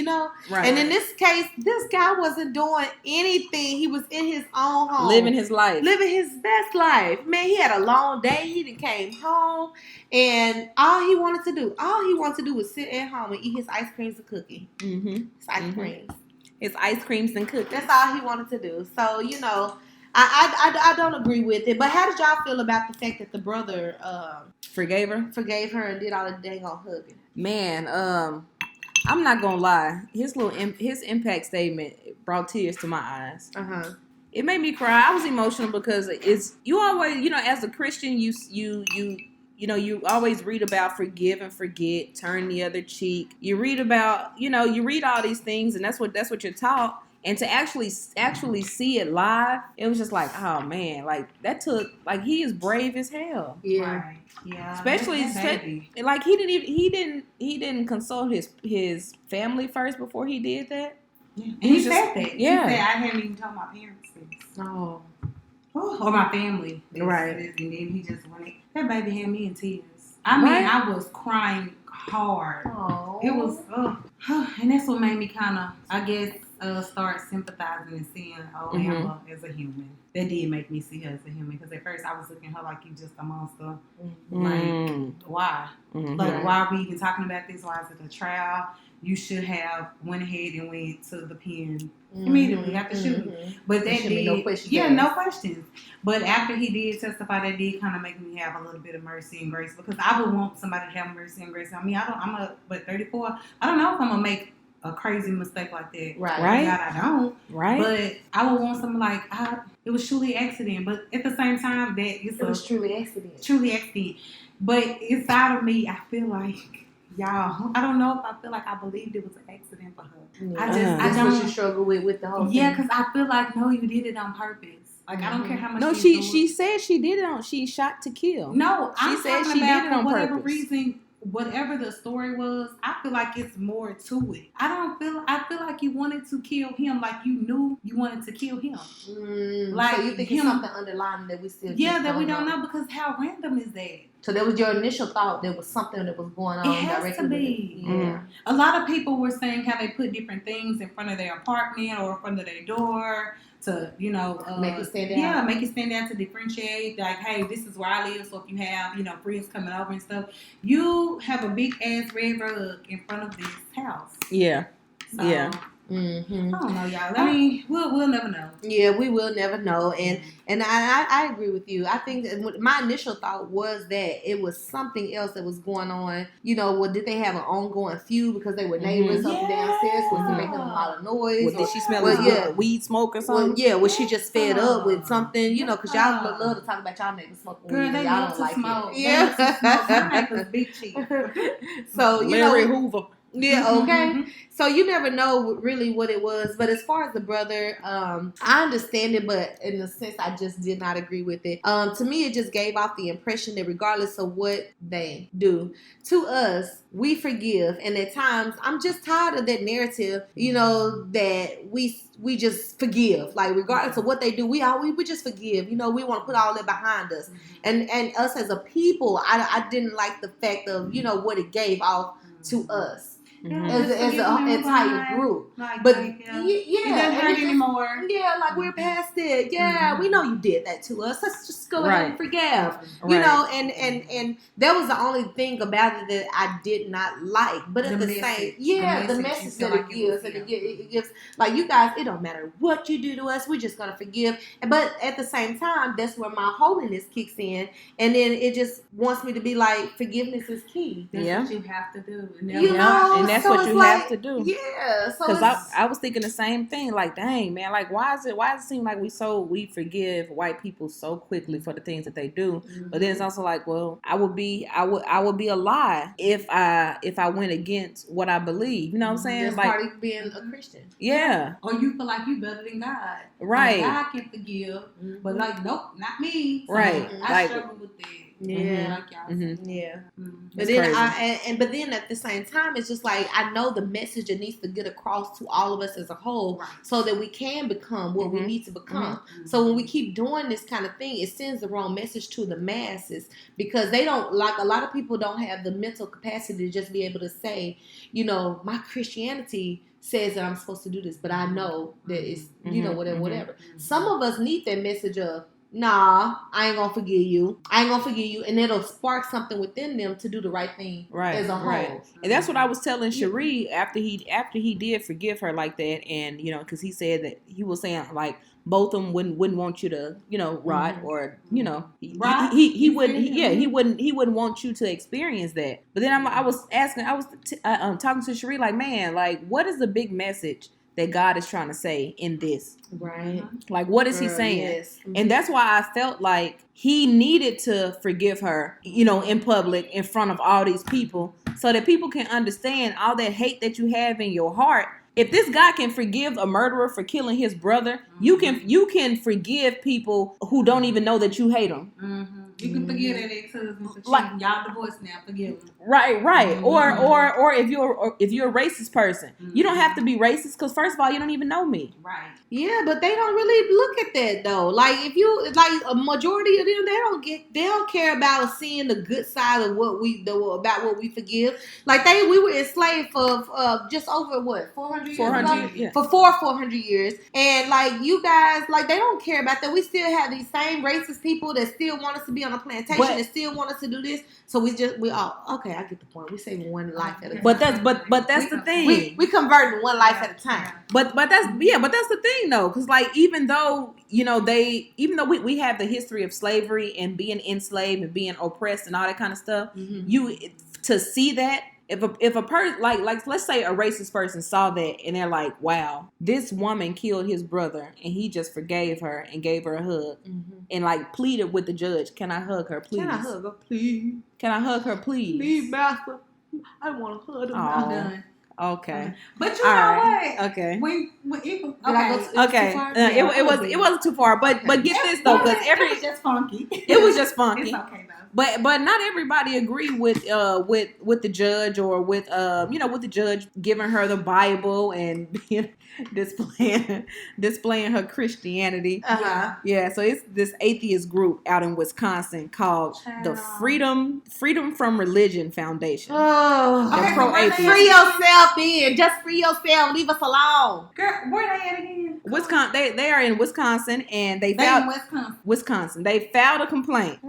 Right. And in this case, this guy wasn't doing anything. He was in his own home. Living his life. Living his best life. Man, he had a long day. He done came home, and all he wanted to do was sit at home and eat his ice creams and cookie. Mm-hmm. His ice creams. His ice creams and cookies. That's all he wanted to do. So, I don't agree with it. But how did y'all feel about the fact that the brother forgave her and did all the dang on hugging? Man, I'm not gonna lie. His impact statement brought tears to my eyes. It made me cry. I was emotional because you always, as a Christian, you always read about forgive and forget, turn the other cheek. You read about, you read all these things, and that's what you're taught. And to actually see it live, it was just like, oh man, like that took, like, he is brave as hell. Yeah. Right. Yeah. Especially like he didn't consult his family first before he did that. Yeah. And he said that. Yeah. He said, I hadn't even told my parents this. Oh. Or my family. Right. And then he just went, that baby had me in tears. I mean, I was crying hard. Oh. It was, and that's what made me kind of, I guess, start sympathizing and seeing Emma as a human. That did make me see her as a human, because at first I was looking at her like you just a monster. Like, why? Like, why are we even talking about this? Why is it a trial? You should have went ahead and went to the pen immediately after shooting. But that did, no questions. Yeah, no questions. But after he did testify, that did kind of make me have a little bit of mercy and grace, because I would want somebody to have mercy and grace on me. I'm 34. I don't know if I'm gonna make a crazy mistake like that. Right. God, I don't. Right. But I would want something like, it was truly accident. But at the same time, it was truly accident. Truly accident. But inside of me, I feel like, y'all, I don't know if I feel like I believed it was an accident for her. Yeah. That's what you struggle with the whole thing. Yeah, because I feel like, no, you did it on purpose. Like, I don't care how much. No, she said she did it on. She shot to kill. No, she said she did it on whatever purpose. Reason, whatever the story was, I feel like it's more to it. I feel like you wanted to kill him, like you knew you wanted to kill him. Like, so you think it's something underlying that we still that we don't know, because how random is that? So that was your initial thought, there was something that was going on. It has to be. Yeah. A lot of people were saying how they put different things in front of their apartment or in front of their door to, make it stand out. Yeah, make it stand out, to differentiate. Like, hey, this is where I live, so if you have, friends coming over and stuff, you have a big ass red rug in front of this house. Yeah. So, yeah. I don't know, y'all. I mean, we'll never know. Yeah, we will never know. And I agree with you. I think that my initial thought was that it was something else that was going on. Did they have an ongoing feud because they were neighbors up and downstairs? Was he making a lot of noise? Did she smell weed smoke or something? Was she just fed up with something? Because y'all love to talk about y'all neighbors smoking weed. Girl, Y'all don't like smoke. it. Yeah. My neighbor's big cheap. So, Larry Hoover. Yeah, okay. So you never know really what it was. But as far as the brother, I understand it, but in a sense, I just did not agree with it. To me, it just gave off the impression that regardless of what they do to us, we forgive. And at times, I'm just tired of that narrative, that we just forgive. Like, regardless of what they do, we just forgive. We want to put all that behind us. And us as a people, I didn't like the fact of, what it gave off to us. As an entire group. But it doesn't hurt anymore. Yeah, like we're past it. Yeah, we know you did that to us. Let's just go ahead and forgive. And that was the only thing about it that I did not like. But at the message that it gives, and it gives, like, you guys, it don't matter what you do to us, we're just gonna forgive. But at the same time, that's where my holiness kicks in, and then it just wants me to be like, forgiveness is key. That's what you have to do. And that's what you have to do. Yeah. Because I was thinking the same thing. Like, dang, man. Like, why does it seem like we forgive white people so quickly for the things that they do? But then it's also like, well, I would be a lie if I went against what I believe. You know what I'm saying? That's like, part of being a Christian. Yeah. Or you feel like you better than God. Right. Like, God can forgive, but like, nope, not me. So right. I struggle with that. Yeah. Like y'all Yeah. But then at the same time, it's just like, I know the message that needs to get across to all of us as a whole, so that we can become what we need to become. So when we keep doing this kind of thing, it sends the wrong message to the masses, because they don't, like, a lot of people don't have the mental capacity to just be able to say, my Christianity says that I'm supposed to do this, but I know that it's, whatever. Some of us need that message of, nah, I ain't gonna forgive you. And it'll spark something within them to do the right thing as a whole. And that's what I was telling Cherie after he did forgive her like that. And, because he said that he was saying, like, Botham wouldn't want you to, rot, or, he wouldn't want you to experience that. But then I was talking to Cherie, like, man, like, what is the big message that God is trying to say in this? Right. Like, what is he saying? Yes. And that's why I felt like he needed to forgive her, in public, in front of all these people, so that people can understand all that hate that you have in your heart. If this guy can forgive a murderer for killing his brother, you can forgive people who don't even know that you hate them. You can forgive that ex-husband for cheating. Y'all divorced now. Forgive him. Right. Or if you're a racist person, you don't have to be racist, because first of all, you don't even know me. Right. Yeah, but they don't really look at that though. Like, if you, like, a majority of them, they don't care about seeing the good side of what we forgive. Like, we were enslaved for just over 400 400 years. 400, yeah. For 400 years. And like you guys, like they don't care about that. We still have these same racist people that still want us to be on a plantation and still want us to do this. So we all okay, I get the point. We save one life at a time. But that's the thing. We converting one life at a time. But that's the thing though, because like even though we have the history of slavery and being enslaved and being oppressed and all that kind of stuff, to see that. If a person like let's say a racist person saw that and they're like, wow, this woman killed his brother and he just forgave her and gave her a hug and like pleaded with the judge, can I hug her, please? Can I hug her, please? Can I hug her, please? Please, master. I want to hug her. I'm done. Okay. But you know what? Okay. It wasn't too far, but get this though, because it was just funky. It was just funky. It's okay though. But not everybody agree with the judge or with with the judge giving her the Bible and displaying her Christianity. Yeah, so it's this atheist group out in Wisconsin called the Freedom from Religion Foundation. Oh, they're pro-atheist. Free yourself in. Just free yourself. Leave us alone. Girl, where they at again? Wisconsin. They are in Wisconsin, and they filed Wisconsin. They filed a complaint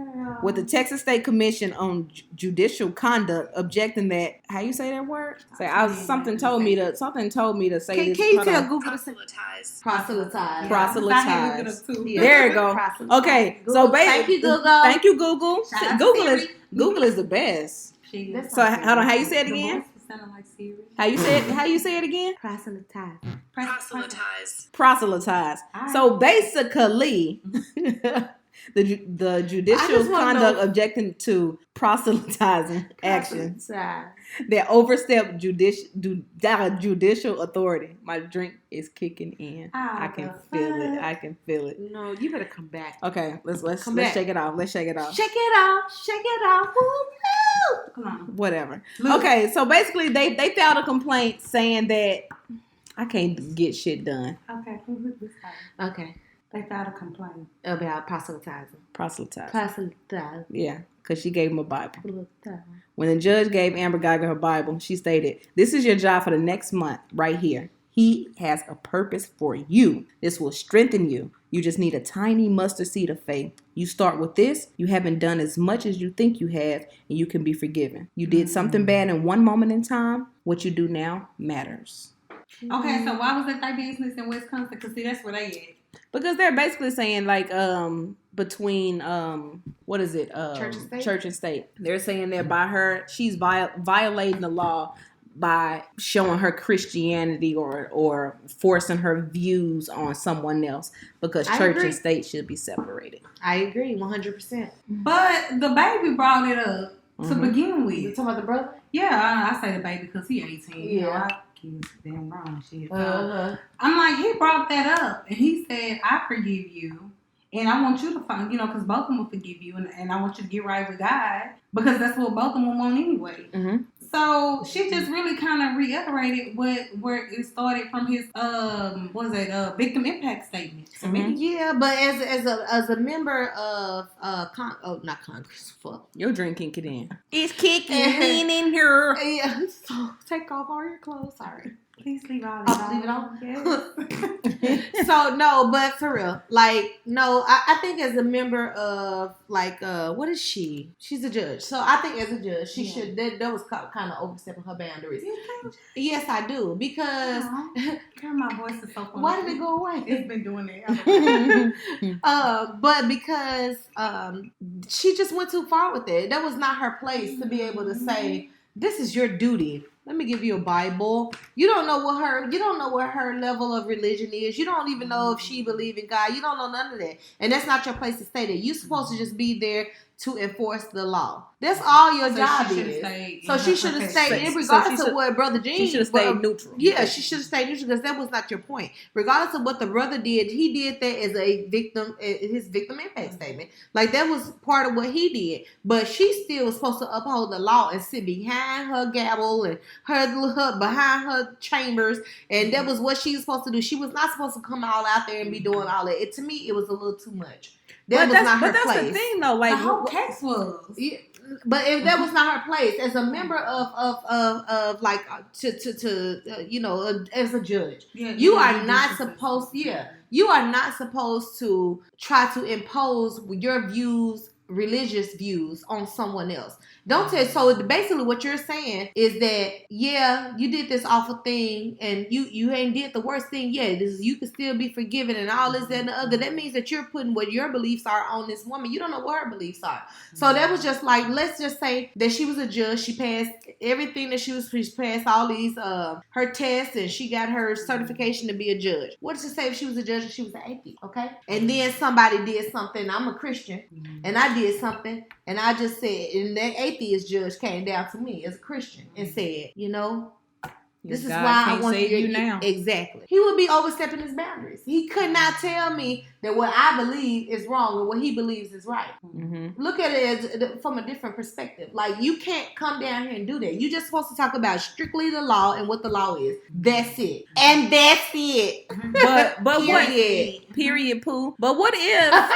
with the Texas State Commission on Judicial Conduct, objecting that, how you say that word? Something told me to say this. Can you tell Google to say proselytize? Proselytize. There you go. Okay, Google. So basically, Thank you, Google. Google is the best. So hold on, how you say it again? How you say it again? Proselytize. So basically, the judicial conduct objecting to proselytizing actions that overstep judicial authority. My drink is kicking in. I can feel it. No, you better come back. Okay, let's shake it off. Shake it off. Woo-hoo. Come on. Whatever. Okay, so basically they filed a complaint saying that I can't get shit done. Okay. They filed a complaint about proselytizing. Yeah, because she gave him a Bible. When the judge gave Amber Geiger her Bible, she stated, "This is your job for the next month, right here. He has a purpose for you. This will strengthen you. You just need a tiny mustard seed of faith. You start with this. You haven't done as much as you think you have, and you can be forgiven. You did something bad in one moment in time. What you do now matters." Okay, so why was it their business in Wisconsin? Because see, that's where they at. Because they're basically saying like between what is it? Church and state. They're saying that by her, she's violating the law by showing her Christianity or forcing her views on someone else, because church and state should be separated. I agree 100%. But the baby brought it up to begin with. You talking about the brother? Yeah, I say the baby because he 18. Yeah. Kids damn wrong shit. I'm like, he brought that up and he said, I forgive you and I want you to find, because both of them will forgive you and I want you to get right with God, because that's what both of them want anyway. So she just really kind of reiterated where it started from his victim impact statement. Yeah, but as a member of not Congress, fuck. Your drink can get in. It's kicking in here. Yeah, so take off all your clothes. Sorry. Please leave all that. Leave it on. Yes. So no, but for real, I think as a member of what is she? She's a judge. So I think as a judge, she should. That was kind of overstepping her boundaries. Yes, I do, because my voice is so funny. Why did it go away? It's been doing that. But because she just went too far with it. That was not her place to be able to say, this is your duty. Let me give you a Bible. You don't know what her level of religion is. You don't even know if she believes in God. You don't know none of that. And that's not your place to stay there. You're supposed to just be there to enforce the law. That's all your job is. So she should have stayed, regardless of what Brother Gene. She should have stayed neutral. Yeah, she should have stayed neutral, because that was not your point. Regardless of what the brother did, he did that as a victim, his victim impact statement. Like, that was part of what he did. But she still was supposed to uphold the law and sit behind her gavel and her behind her chambers, and that was what she was supposed to do. She was not supposed to come all out there and be doing all that. To me, it was a little too much. That was not her place. But that's the thing, though. Like the whole case was. Yeah. But if that was not her place as a member of like as a judge, you are not supposed. Yeah, you are not supposed to try to impose your views, religious views, on someone else. Don't tell. So basically, what you're saying is that you did this awful thing, and you ain't did the worst thing yet. You can still be forgiven, and all this that, and the other. That means that you're putting what your beliefs are on this woman. You don't know what her beliefs are. So that was just like, let's just say that she was a judge. She passed everything that she passed all these her tests, and she got her certification to be a judge. What does it say if she was a judge and she was an atheist? Okay, and then somebody did something. I'm a Christian, and I did something, and I just said, and that atheist judge came down to me as a Christian and said, this is why I want you now. Exactly. He would be overstepping his boundaries. He could not tell me that what I believe is wrong and what he believes is right. Mm-hmm. Look at it from a different perspective. Like, you can't come down here and do that. You're just supposed to talk about strictly the law and what the law is. That's it. And that's it. But what? Period, Pooh. But what if...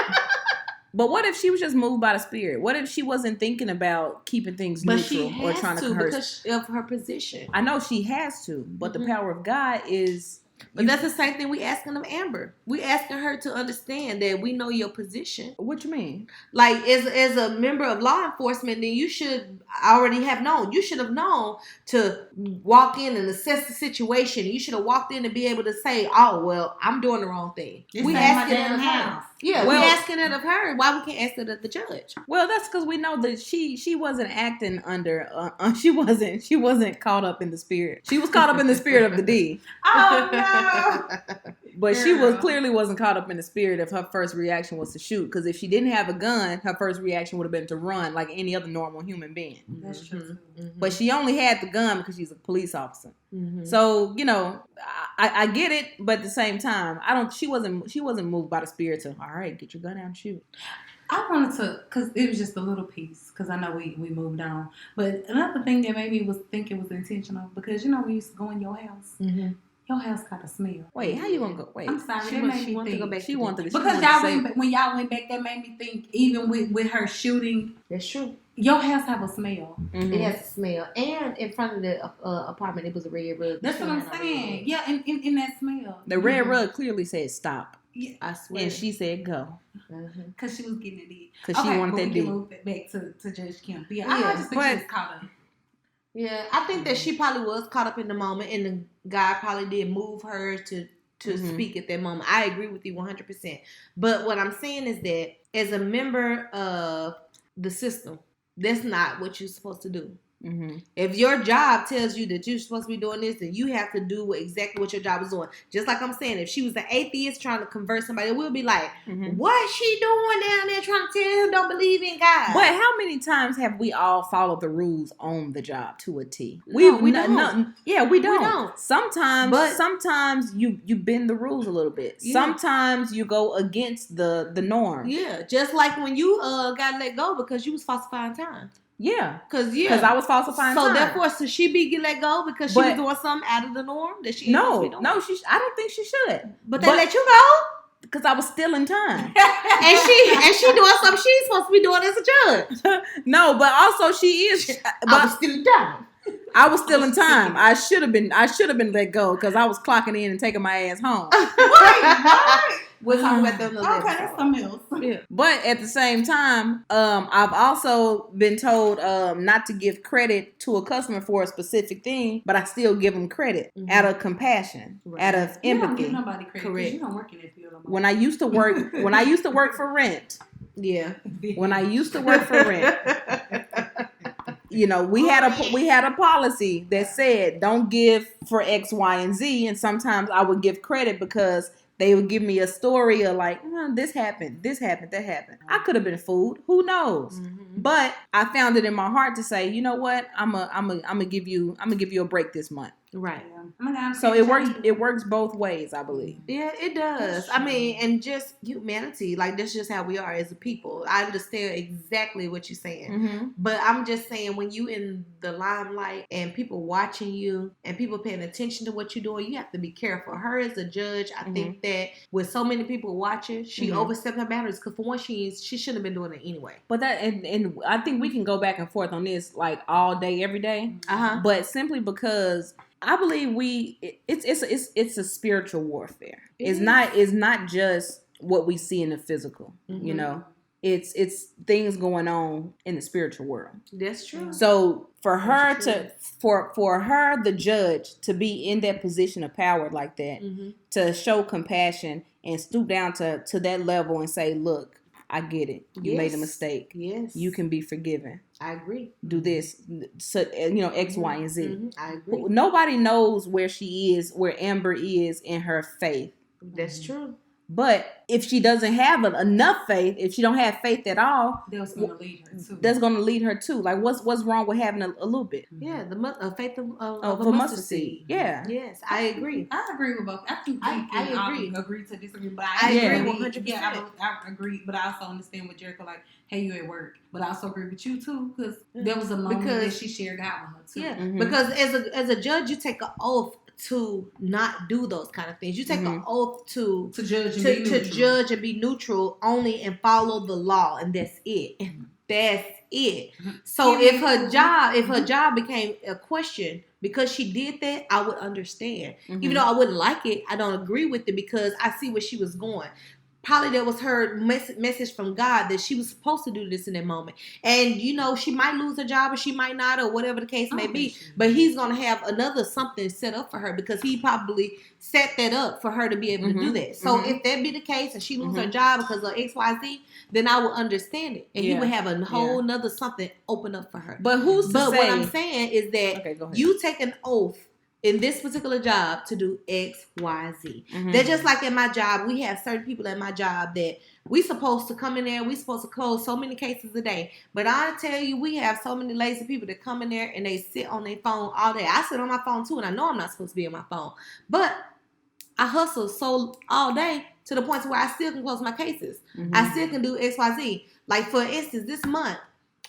But what if she was just moved by the Spirit? What if she wasn't thinking about keeping things neutral or trying to converse? Because of her position. I know she has to, but the power of God is... But that's the same thing we asking of Amber. We asking her to understand that we know your position. What you mean? Like, as a member of law enforcement, then you should already have known. You should have known to walk in and assess the situation. You should have walked in and be able to say, "Oh, well, I'm doing the wrong thing." We asking it of her. Yeah, we asking it of her. Why we can't ask it of the judge? Well, that's because we know that she wasn't acting under. She wasn't caught up in the spirit. She was caught up in the spirit of the D. Oh no. But she clearly wasn't caught up in the spirit if her first reaction was to shoot. Because if she didn't have a gun, her first reaction would have been to run like any other normal human being. That's true. Mm-hmm. But she only had the gun because she's a police officer. Mm-hmm. So, I get it, but at the same time, she wasn't moved by the spirit to, all right, get your gun out and shoot. I wanted to, because it was just a little piece, because I know we moved on. But another thing that maybe was think it was intentional, because we used to go in your house. Mm-hmm. Your house got a smell. Wait, how you gonna go? Wait, I'm sorry. She wanted to go back. She wanted to. Because when y'all went back, that made me think. Even with her shooting, that's true. Your house have a smell. Mm-hmm. It has a smell, and in front of the apartment, it was a red rug. That's what I'm saying. Yeah, in that smell. The red rug clearly said stop. Yeah, I swear. And she said go. Because she was getting it in. Because she wanted that D. Move back to Judge Kim. Yeah, I just think she was caught up. Yeah, I think that she probably was caught up in the moment, and the guy probably did move her to speak at that moment. I agree with you 100%. But what I'm saying is that as a member of the system, that's not what you're supposed to do. Mm-hmm. If your job tells you that you're supposed to be doing this, then you have to do exactly what your job is doing. Just like I'm saying, if she was an atheist trying to convert somebody, we'll be like, what's she doing down there trying to tell him don't believe in God? But how many times have we all followed the rules on the job to a T? We don't. Yeah, we don't. Sometimes you bend the rules a little bit. Yeah. Sometimes you go against the norm. Yeah, just like when you got let go because you was falsifying time. Yeah, because I was falsifying time. So therefore, should she be let go because she was doing something out of the norm that she No, I don't think she should. But they let you go because I was still in time, and she doing something she's supposed to be doing as a judge. No, but also she is. I was still in time. I was still in time. I should have been let go because I was clocking in and taking my ass home. What? We'll talk about that another Okay, that's something else. Yeah. But at the same time, I've also been told not to give credit to a customer for a specific thing, but I still give them credit out of compassion, out of empathy. You don't give nobody credit because you don't work in that field no more. When I used to work for rent. Yeah. When I used to work for rent. We had a policy that said don't give for X, Y, and Z, and sometimes I would give credit because they would give me a story of like, this happened, that happened. I could have been fooled. Who knows? Mm-hmm. But I found it in my heart to say, you know what? I'm gonna give you a break this month. Right. Yeah. So it works both ways, I believe. Yeah, it does. I mean, and just humanity, like that's just how we are as a people. I understand exactly what you're saying. Mm-hmm. But I'm just saying when you in the limelight and people watching you and people paying attention to what you're doing, you have to be careful. Her as a judge, I think that with so many people watching, she overstepped her boundaries because for one, she shouldn't have been doing it anyway. But that and I think we can go back and forth on this like all day, every day. But simply because I believe it's a spiritual warfare. It's not just what we see in the physical. You know, it's things going on in the spiritual world. That's true. So for her for her, the judge, to be in that position of power like that, to show compassion and stoop down to that level and say, look, I get it. You made a mistake. Yes. You can be forgiven. I agree. Do this. So, X, Y, and Z. I agree. Nobody knows where she is, where Amber is in her faith. That's true. But if she doesn't have enough faith, if she don't have faith at all, that's going to lead her too. That's going to lead her too. Like what's wrong with having a little bit? Yeah, the faith of a mustard seed. Yeah. Yes, I agree. I agree with both. I think I agree. Agree to disagree, but I agree 100%. Yeah, I agree, but I also understand with Jherica, like, hey, you at work, but I also agree with you too because there was a moment that she shared God with her too. Yeah, because as a judge, you take an oath to not do those kind of things. You take an oath to judge and be neutral only and follow the law, and that's it. That's it. So if her job became a question because she did that, I would understand. Even though I wouldn't like it, I don't agree with it because I see where she was going. Probably that was her message from God that she was supposed to do this in that moment. And, she might lose her job or she might not or whatever the case may be. But he's going to have another something set up for her because he probably set that up for her to be able to do that. So if that be the case and she loses her job because of XYZ, then I would understand it. And he would have a whole nother something open up for her. But what I'm saying is that you take an oath in this particular job to do X, Y, Z. They're just like in my job. We have certain people at my job that we supposed to come in there. We supposed to close so many cases a day. But I tell you, we have so many lazy people that come in there and they sit on their phone all day. I sit on my phone too, and I know I'm not supposed to be on my phone. But I hustle so all day to the point where I still can close my cases. I still can do X, Y, Z. Like for instance, this month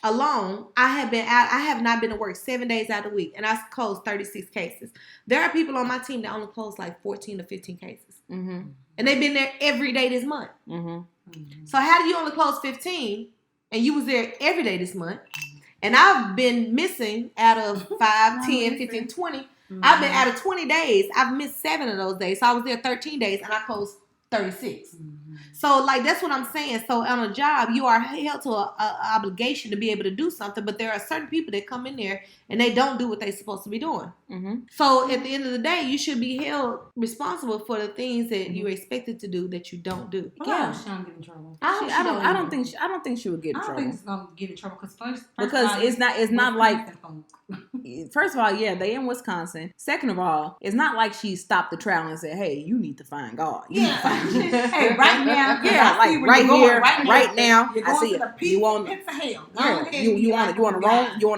alone, I have not been to work 7 days out of the week, and I closed 36 cases. There are people on my team that only close like 14 to 15 cases. And they've been there every day this month. So how do you only close 15 and you was there every day this month? And I've been missing out of 5, 10, 15, 20. I've been out of 20 days. I've missed 7 of those days. So I was there 13 days and I closed 36. So, like, that's what I'm saying. So, on a job, you are held to an obligation to be able to do something, but there are certain people that come in there and they don't do what they're supposed to be doing. So, at the end of the day, you should be held responsible for the things that you're expected to do that you don't do. Yeah, she don't get in trouble. I don't think she would get in trouble. I don't think she's gonna get in trouble because it's not like. First of all, yeah, they in Wisconsin. Second of all, it's not like she stopped the trial and said, "Hey, you need to find God." Hey, right now. Yeah, like right here, right now. You're going to the you on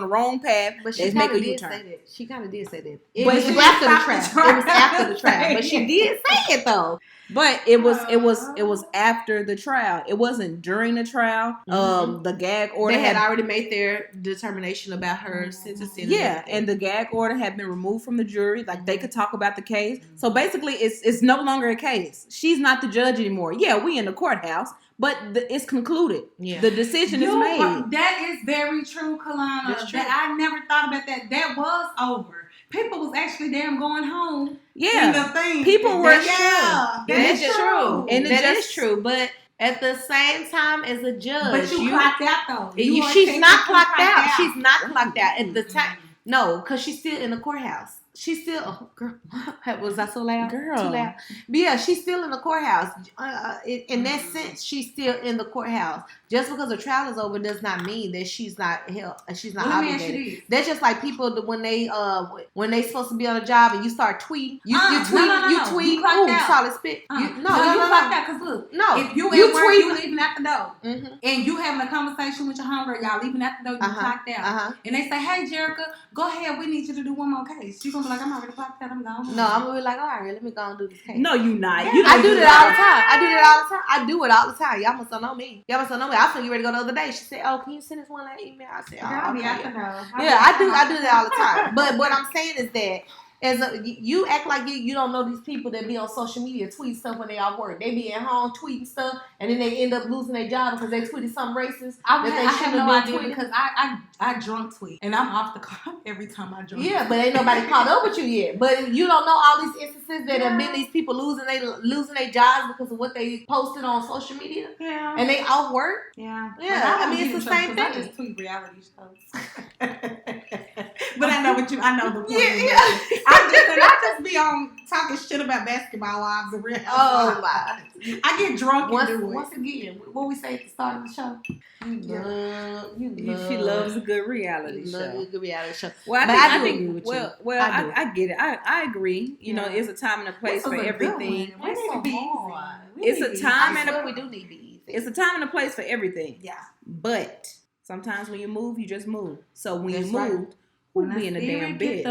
the wrong path. But she kind of did say that. She kind of did say that. It was after the trial. It was after the trial, but she did say it though. But it was after the trial. It wasn't during the trial. The gag order they had already made their determination about her sentencing. Yeah, and the gag order had been removed from the jury. Like they could talk about the case. So basically, it's no longer a case. She's not the judge anymore. Yeah, we in the courthouse, but it's concluded. Yeah, the decision is made. That is very true, KeLanna. That's true. I never thought about that. That was over. People was actually damn going home. Yeah, people were. Yeah, that is true. And that is true, but. At the same time as a judge. But you clocked out, though. She's not clocked out. She's not clocked out at the time. No, because she's still in the courthouse. She's still, oh, girl, was I so loud? Girl. Too loud. But yeah, she's still in the courthouse. In that sense, she's still in the courthouse. Just because her trial is over does not mean that she's not held. She's not obligated. That's just like people when they supposed to be on a job and you start tweeting. You tweet. Ooh, solid spit. You clocked out because look. No, if you at work, you leaving at the door, and you having a conversation with your homegirl, y'all leaving at the door. You clocked out, and they say, "Hey, Jherica, go ahead. We need you to do one more case." You gonna gonna be like, I'm already popped out, I'm gone. No, I'm gonna be like, all right, let me go and do this cake. No, you not. Yeah, I do that all the time. I do it all the time. Y'all must don't know me. I was gonna get ready to go the other day. She said, oh, can you send this one that email? I said, oh, okay. Yeah, I do that all the time. But what I'm saying is that you act like you don't know these people that be on social media tweet stuff when they off work. They be at home tweeting stuff, and then they end up losing their job because they tweeted something racist that they shouldn't have been tweeting. Because I drunk tweet, and I'm off the car every time I drunk. Yeah, but ain't nobody caught up with you yet. But you don't know all these instances that have been these people losing their jobs because of what they posted on social media. Yeah, and they off work. Yeah. I mean, it's the same thing. I just tweet reality shows. But I know the point. Yeah. I just be on talking shit about basketball wives and real. Oh my! I get drunk and do it. Once again, what we say at the start of the show. She loves a good reality show. Love a good reality show. Well, I think I get it. I agree. You know, it's a time and a place for everything. It's a time and a we do need to be easy. It's a time and a place for everything. Yeah. But sometimes when you move, you just move. So when you move, who being a damn bitch?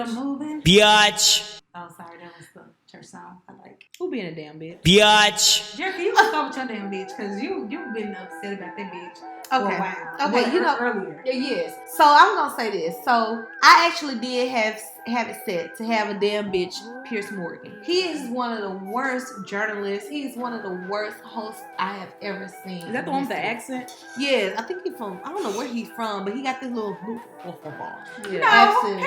Biatch. Oh, sorry, that was the church song. I like. Who being a damn bitch? Biatch. Jherica, you can start with your damn bitch because you've been upset about that bitch for a while. Okay, earlier. Yes. So I'm gonna say this. So I actually did have it set to have a damn bitch, Piers Morgan. He is one of the worst journalists. He's one of the worst hosts I have ever seen. Is that the one with the accent? Yeah, I think he's from. I don't know where he's from, but he got this little accent.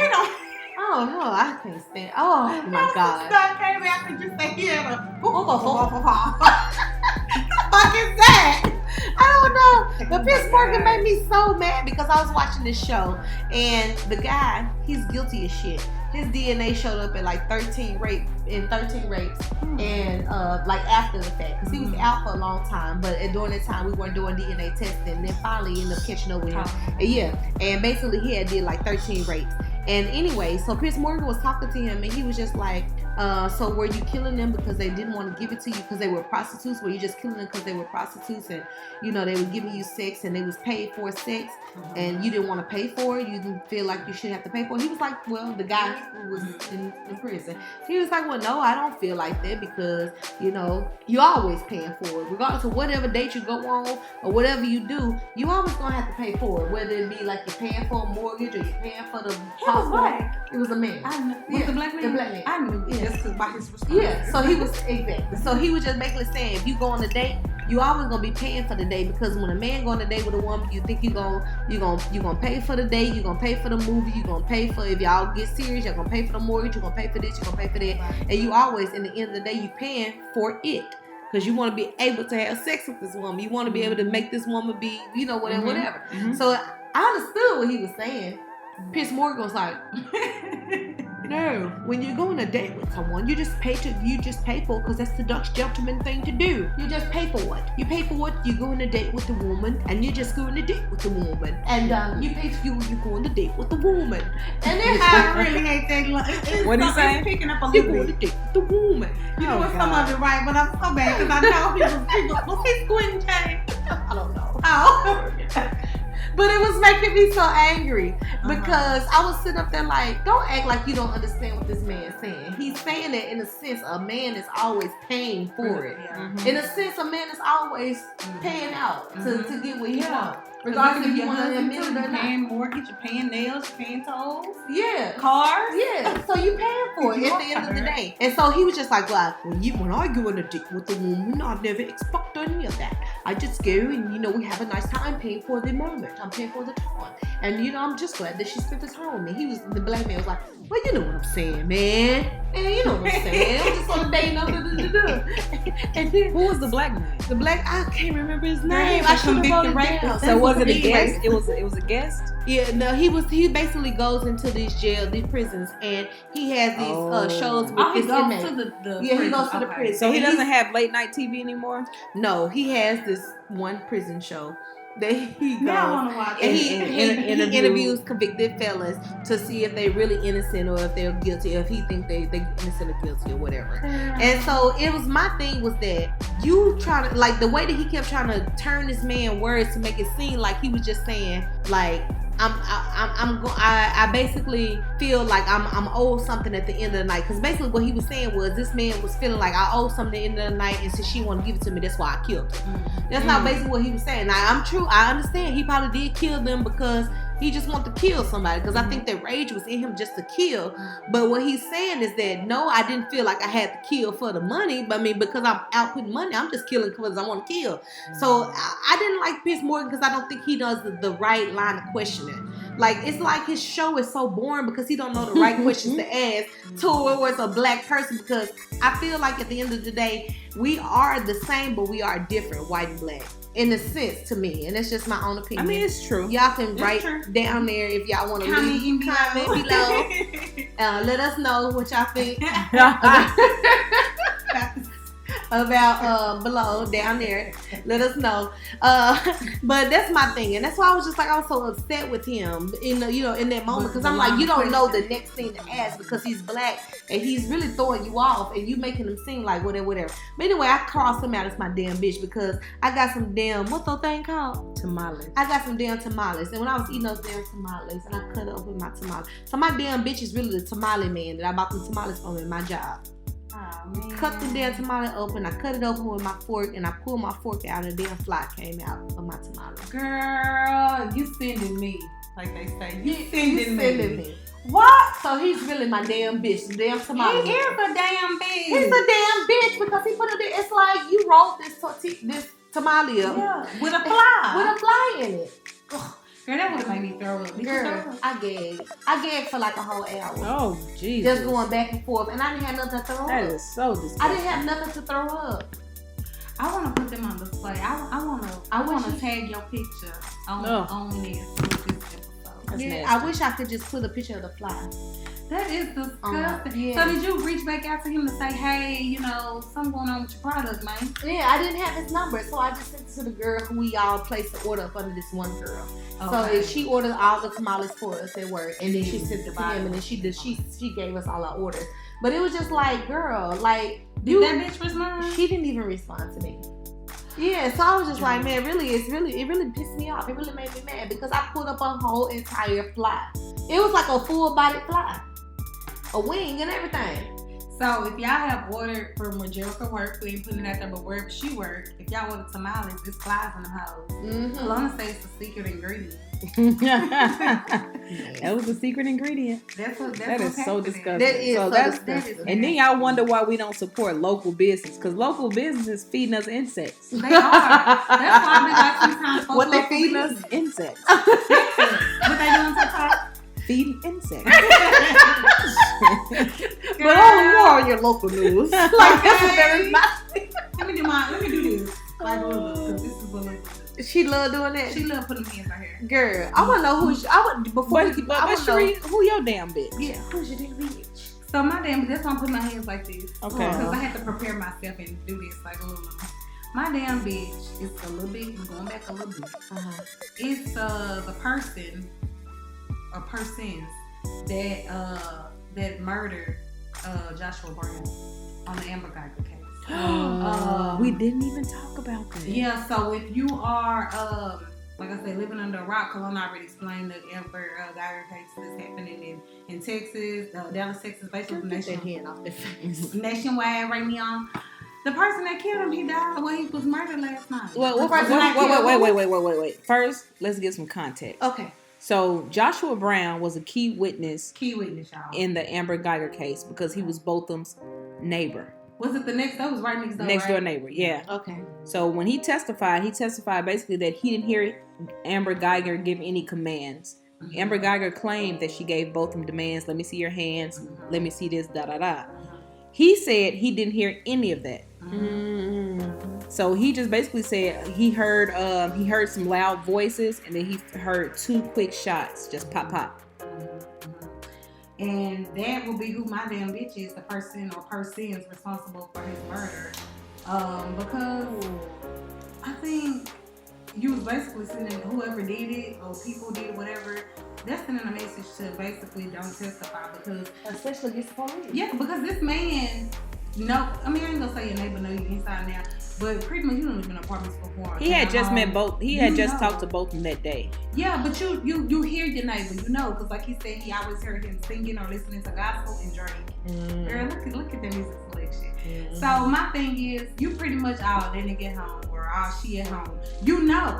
Oh no, I can't stand. Oh my god. That came after you say he had a fuck is that? I don't know. But Piers Morgan made me so mad because I was watching this show and the guy, he's guilty as shit. His DNA showed up at like 13 rapes and like after the fact, because he was out for a long time, but during that time we weren't doing DNA testing, and then finally ended up catching up with him. And basically he had did like 13 rapes. And anyway, so Piers Morgan was talking to him and he was just like, so were you killing them because they didn't want to give it to you because they were prostitutes? Were you just killing them because they were prostitutes and, you know, they were giving you sex and they was paid for sex and you didn't want to pay for it? You didn't feel like you should have to pay for it? He was like, well, the guy who was in prison. He was like, well, no, I don't feel like that because, you know, you're always paying for it. Regardless of whatever date you go on or whatever you do, you always going to have to pay for it. Whether it be like you're paying for a mortgage or you're paying for the black. It was a man. I knew. Was the black man? The black man. I knew. Yeah. Just because by his response. Yeah. So he was exactly. So he was just basically saying, if you go on a date, you always gonna be paying for the date because when a man go on a date with a woman, you think you gonna pay for the date, you gonna pay for the movie, you gonna pay for if y'all get serious, you're gonna pay for the mortgage, you're gonna pay for this, you're gonna pay for that, and you always, in the end of the day, you paying for it. Because you want to be able to have sex with this woman. You want to be able to make this woman be, you know, whatever. So I understood what he was saying. Piers Morgan was like, no, when you go on a date with someone, you just pay for it because that's the Dutch gentleman thing to do. You just pay for what? You pay for what? You go on a date with the woman, and you just go on a date with the woman. And you pay for you go on a date with the woman. And then I really hate that. What are you saying? Picking up a you little go on a bit. date with the woman. You know what? Some of it right, but I'm so bad because I know people was he squinting Jay? I don't know. Oh. But it was making me so angry because I was sitting up there like, don't act like you don't understand what this man's saying. He's saying that in a sense, a man is always paying for it. Yeah. In a sense, a man is always paying out to get what he wants. Regardless if you want to admit it or you're not. paying mortgage, you're paying nails, you're paying tolls, Yeah. cars. Yeah, so you paying for it at the end of the day. And so he was just like, well, when I go on a date with a woman, I never expect any of that. I just go and, you know, we have a nice time paying for the moment. I'm paying for the time. And, you know, I'm just glad that she spent the time with me. The black man was like, well, you know what I'm saying, man. And you know what I'm saying. I'm just on a date. And then, who was the black man? The black, I can't remember his name. I should have wrote it down. So was it a guest? It was a guest? Yeah, no, he basically goes into these prisons, and he has these shows with his inmates. He goes to the prison. So he doesn't have late night TV anymore? No, he has this one prison show that he goes now I want to watch and he interviews convicted fellas to see if they're really innocent or if they're guilty, or if he thinks they innocent or guilty or whatever. And so it was, my thing was that you trying to, like, the way that he kept trying to turn this man words to make it seem like he was just saying, like, I basically feel like I'm owed something at the end of the night. Because basically what he was saying was this man was feeling like I owe something at the end of the night, and since she want to give it to me, that's why I killed her. That's not basically what he was saying. Now I understand he probably did kill them because he just wanted to kill somebody, because I think that rage was in him just to kill. But what he's saying is that no, I didn't feel like I had to kill for the money, but I mean, because I'm out putting money, I'm just killing because I want to kill. So I didn't like Piers Morgan because I don't think he does the right line of questioning. Like, it's like his show is so boring because he don't know the right questions to ask towards a black person, because I feel like at the end of the day, we are the same, but we are different, white and black. In a sense, to me, and it's just my own opinion. I mean, it's true. Y'all can write down there if y'all want to leave comment below. Let us know what y'all think about below down there. Let us know. But that's my thing, and that's why I was just like, I was so upset with him in that moment, because I'm like, you don't know the next thing to ask because he's black and he's really throwing you off and you making him seem like whatever. But anyway, I crossed him out as my damn bitch because I got some damn, what's that thing called? Tamales. I got some damn tamales, and when I was eating those damn tamales, and I cut up with my tamales. So my damn bitch is really the tamale man that I bought them tamales from in my job. Oh, cut the damn tamale open. I cut it open with my fork, and I pulled my fork out, and a damn fly came out of my tamale. Girl, you sending me, like they say. You sending me. What? So he's really my damn bitch. The damn tamale. He is a damn bitch. He's a damn bitch because he put it in. It's like you rolled this tamale up. Yeah, with a fly. With a fly in it. Ugh. Girl, that would have made me throw up. Girl, I gagged for like a whole hour. Oh, Jesus. Just going back and forth. And I didn't have nothing to throw up. That is so disgusting. I didn't have nothing to throw up. I want to put them on display. I want to tag your picture on this episode. Yeah, I wish I could just put a picture of the fly. That is disgusting. Yeah. So did you reach back out to him to say, hey, something going on with your product, man? Yeah, I didn't have his number, so I just sent it to the girl who we all placed the order up under this one girl. Okay. So she ordered all the tamales for us at work, and then she sent it to him, and then she gave us all our orders. But it was just like, girl, like, did that bitch respond? She didn't even respond to me. Yeah, so I was just like, man, it really pissed me off. It really made me mad because I put up a whole entire fly. It was like a full-bodied fly, a wing and everything. So if y'all have ordered from where Jherica worked, we ain't putting it out there, but wherever she worked, if y'all order tamales, it's flies in the house. KeLanna says it's a secret ingredient. That was a secret ingredient. That is so disgusting. That is so disgusting. And then y'all wonder why we don't support local business, because local business is feeding us insects. They are. That's why I be like sometimes. What they feeding us? Insects. What they doing TikTok? Feeding insects. But only more on your local news. Like, that's what that is not. Let me do this. Like, because this is what she love doing that. She love putting hands on her. Girl, I want to know who. Sheree, who your damn bitch? Yeah, who's your damn bitch? So my damn, that's why I'm putting my hands like this. Okay. Because I had to prepare myself and do this like a little. My damn bitch is a little bit. I'm going back a little bit. It's the person or persons that murdered Joshua Brown on the Amber Geiger case. We didn't even talk about that. Yeah, so if you are, like I said, living under a rock, KeLanna already explained the Amber Geiger case that's happening in Texas, Dallas, Texas, basically nationwide right now. The person that killed him, he died when he was murdered last night. Wait. First, let's get some context. Okay. So Joshua Brown was a key witness, y'all, in the Amber Geiger case because he was Botham's neighbor. Was it the next? That was right next door. Next door neighbor, yeah. Okay. So when he testified basically that he didn't hear Amber Geiger give any commands. Amber Geiger claimed that she gave Botham demands. Let me see your hands. Let me see this. Da da da. He said he didn't hear any of that. So he just basically said he heard some loud voices, and then he heard 2 quick shots, just pop pop. And that will be who my damn bitch is, the person or persons responsible for his murder. Because I think you was basically sending whoever did it or people did it, whatever, they're sending a message to basically don't testify because especially this police. Yeah, because this man, I ain't gonna say your neighbor know you inside now, But pretty much, you don't live in apartments before. He had just met both. He had just talked to Botham that day. Yeah, but you hear your neighbor, because like he said, he always heard him singing or listening to gospel and drink. Girl, look at the music selection. So my thing is, you pretty much all that nigga at home or all she at home.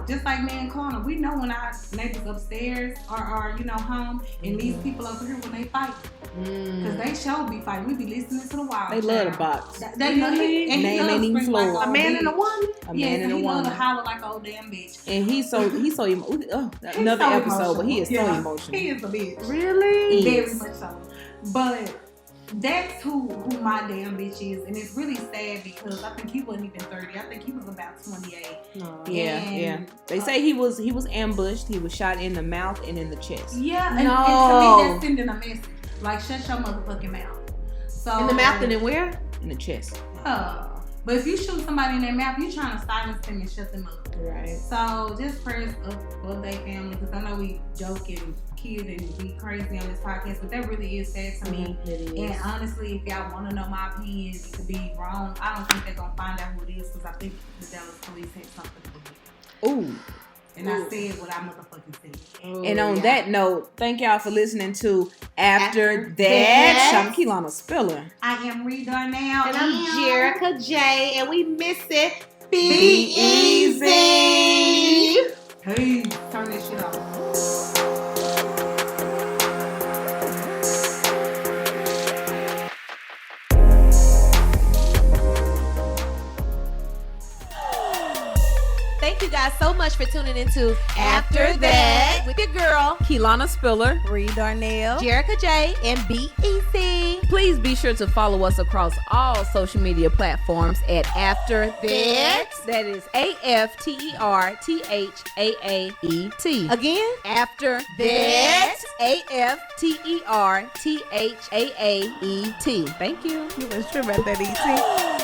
Just like me and KeLanna, we know when our neighbors upstairs are home, and these people over here when they fight. Cause they sure be fighting. We be listening to the wild. They love the box. They love it. And name ain't even floor. Like a man and a woman. Man and a woman. He love to holler like an old damn bitch. And he's so another episode, but he is so emotional. He is a bitch. Really? Very much so. But that's who my damn bitch is, and it's really sad because I think he wasn't even 30. I think he was about 28. Yeah. They say he was ambushed. He was shot in the mouth and in the chest. Yeah, and to me that's sending a message. Like, shut your motherfucking mouth. So in the mouth and then where? In the chest. But if you shoot somebody in their mouth, you're trying to silence them and shut them up. Right. So just prayers up for their family, because I know we joke and kid and be crazy on this podcast, but that really is sad to me. And honestly, if y'all want to know my opinion, it could be wrong. I don't think they're gonna find out who it is, because I think the Dallas police had something to do with it. And I said what I motherfucking said. And on that note, thank y'all for listening to After That. I'm KeLanna Spiller. I am Ri now. And I'm Jherica Jay, and we miss it. Be easy. Hey, turn this shit off. Thank you guys so much for tuning into After That with your girl, KeLanna Spiller, Ri Darnell, Jherica Jay, and Be Easy. Please be sure to follow us across all social media platforms at After That. That is AFTERTHAAET. Again, After That. AFTERTHAAET. Thank you. You was sure about that, ET.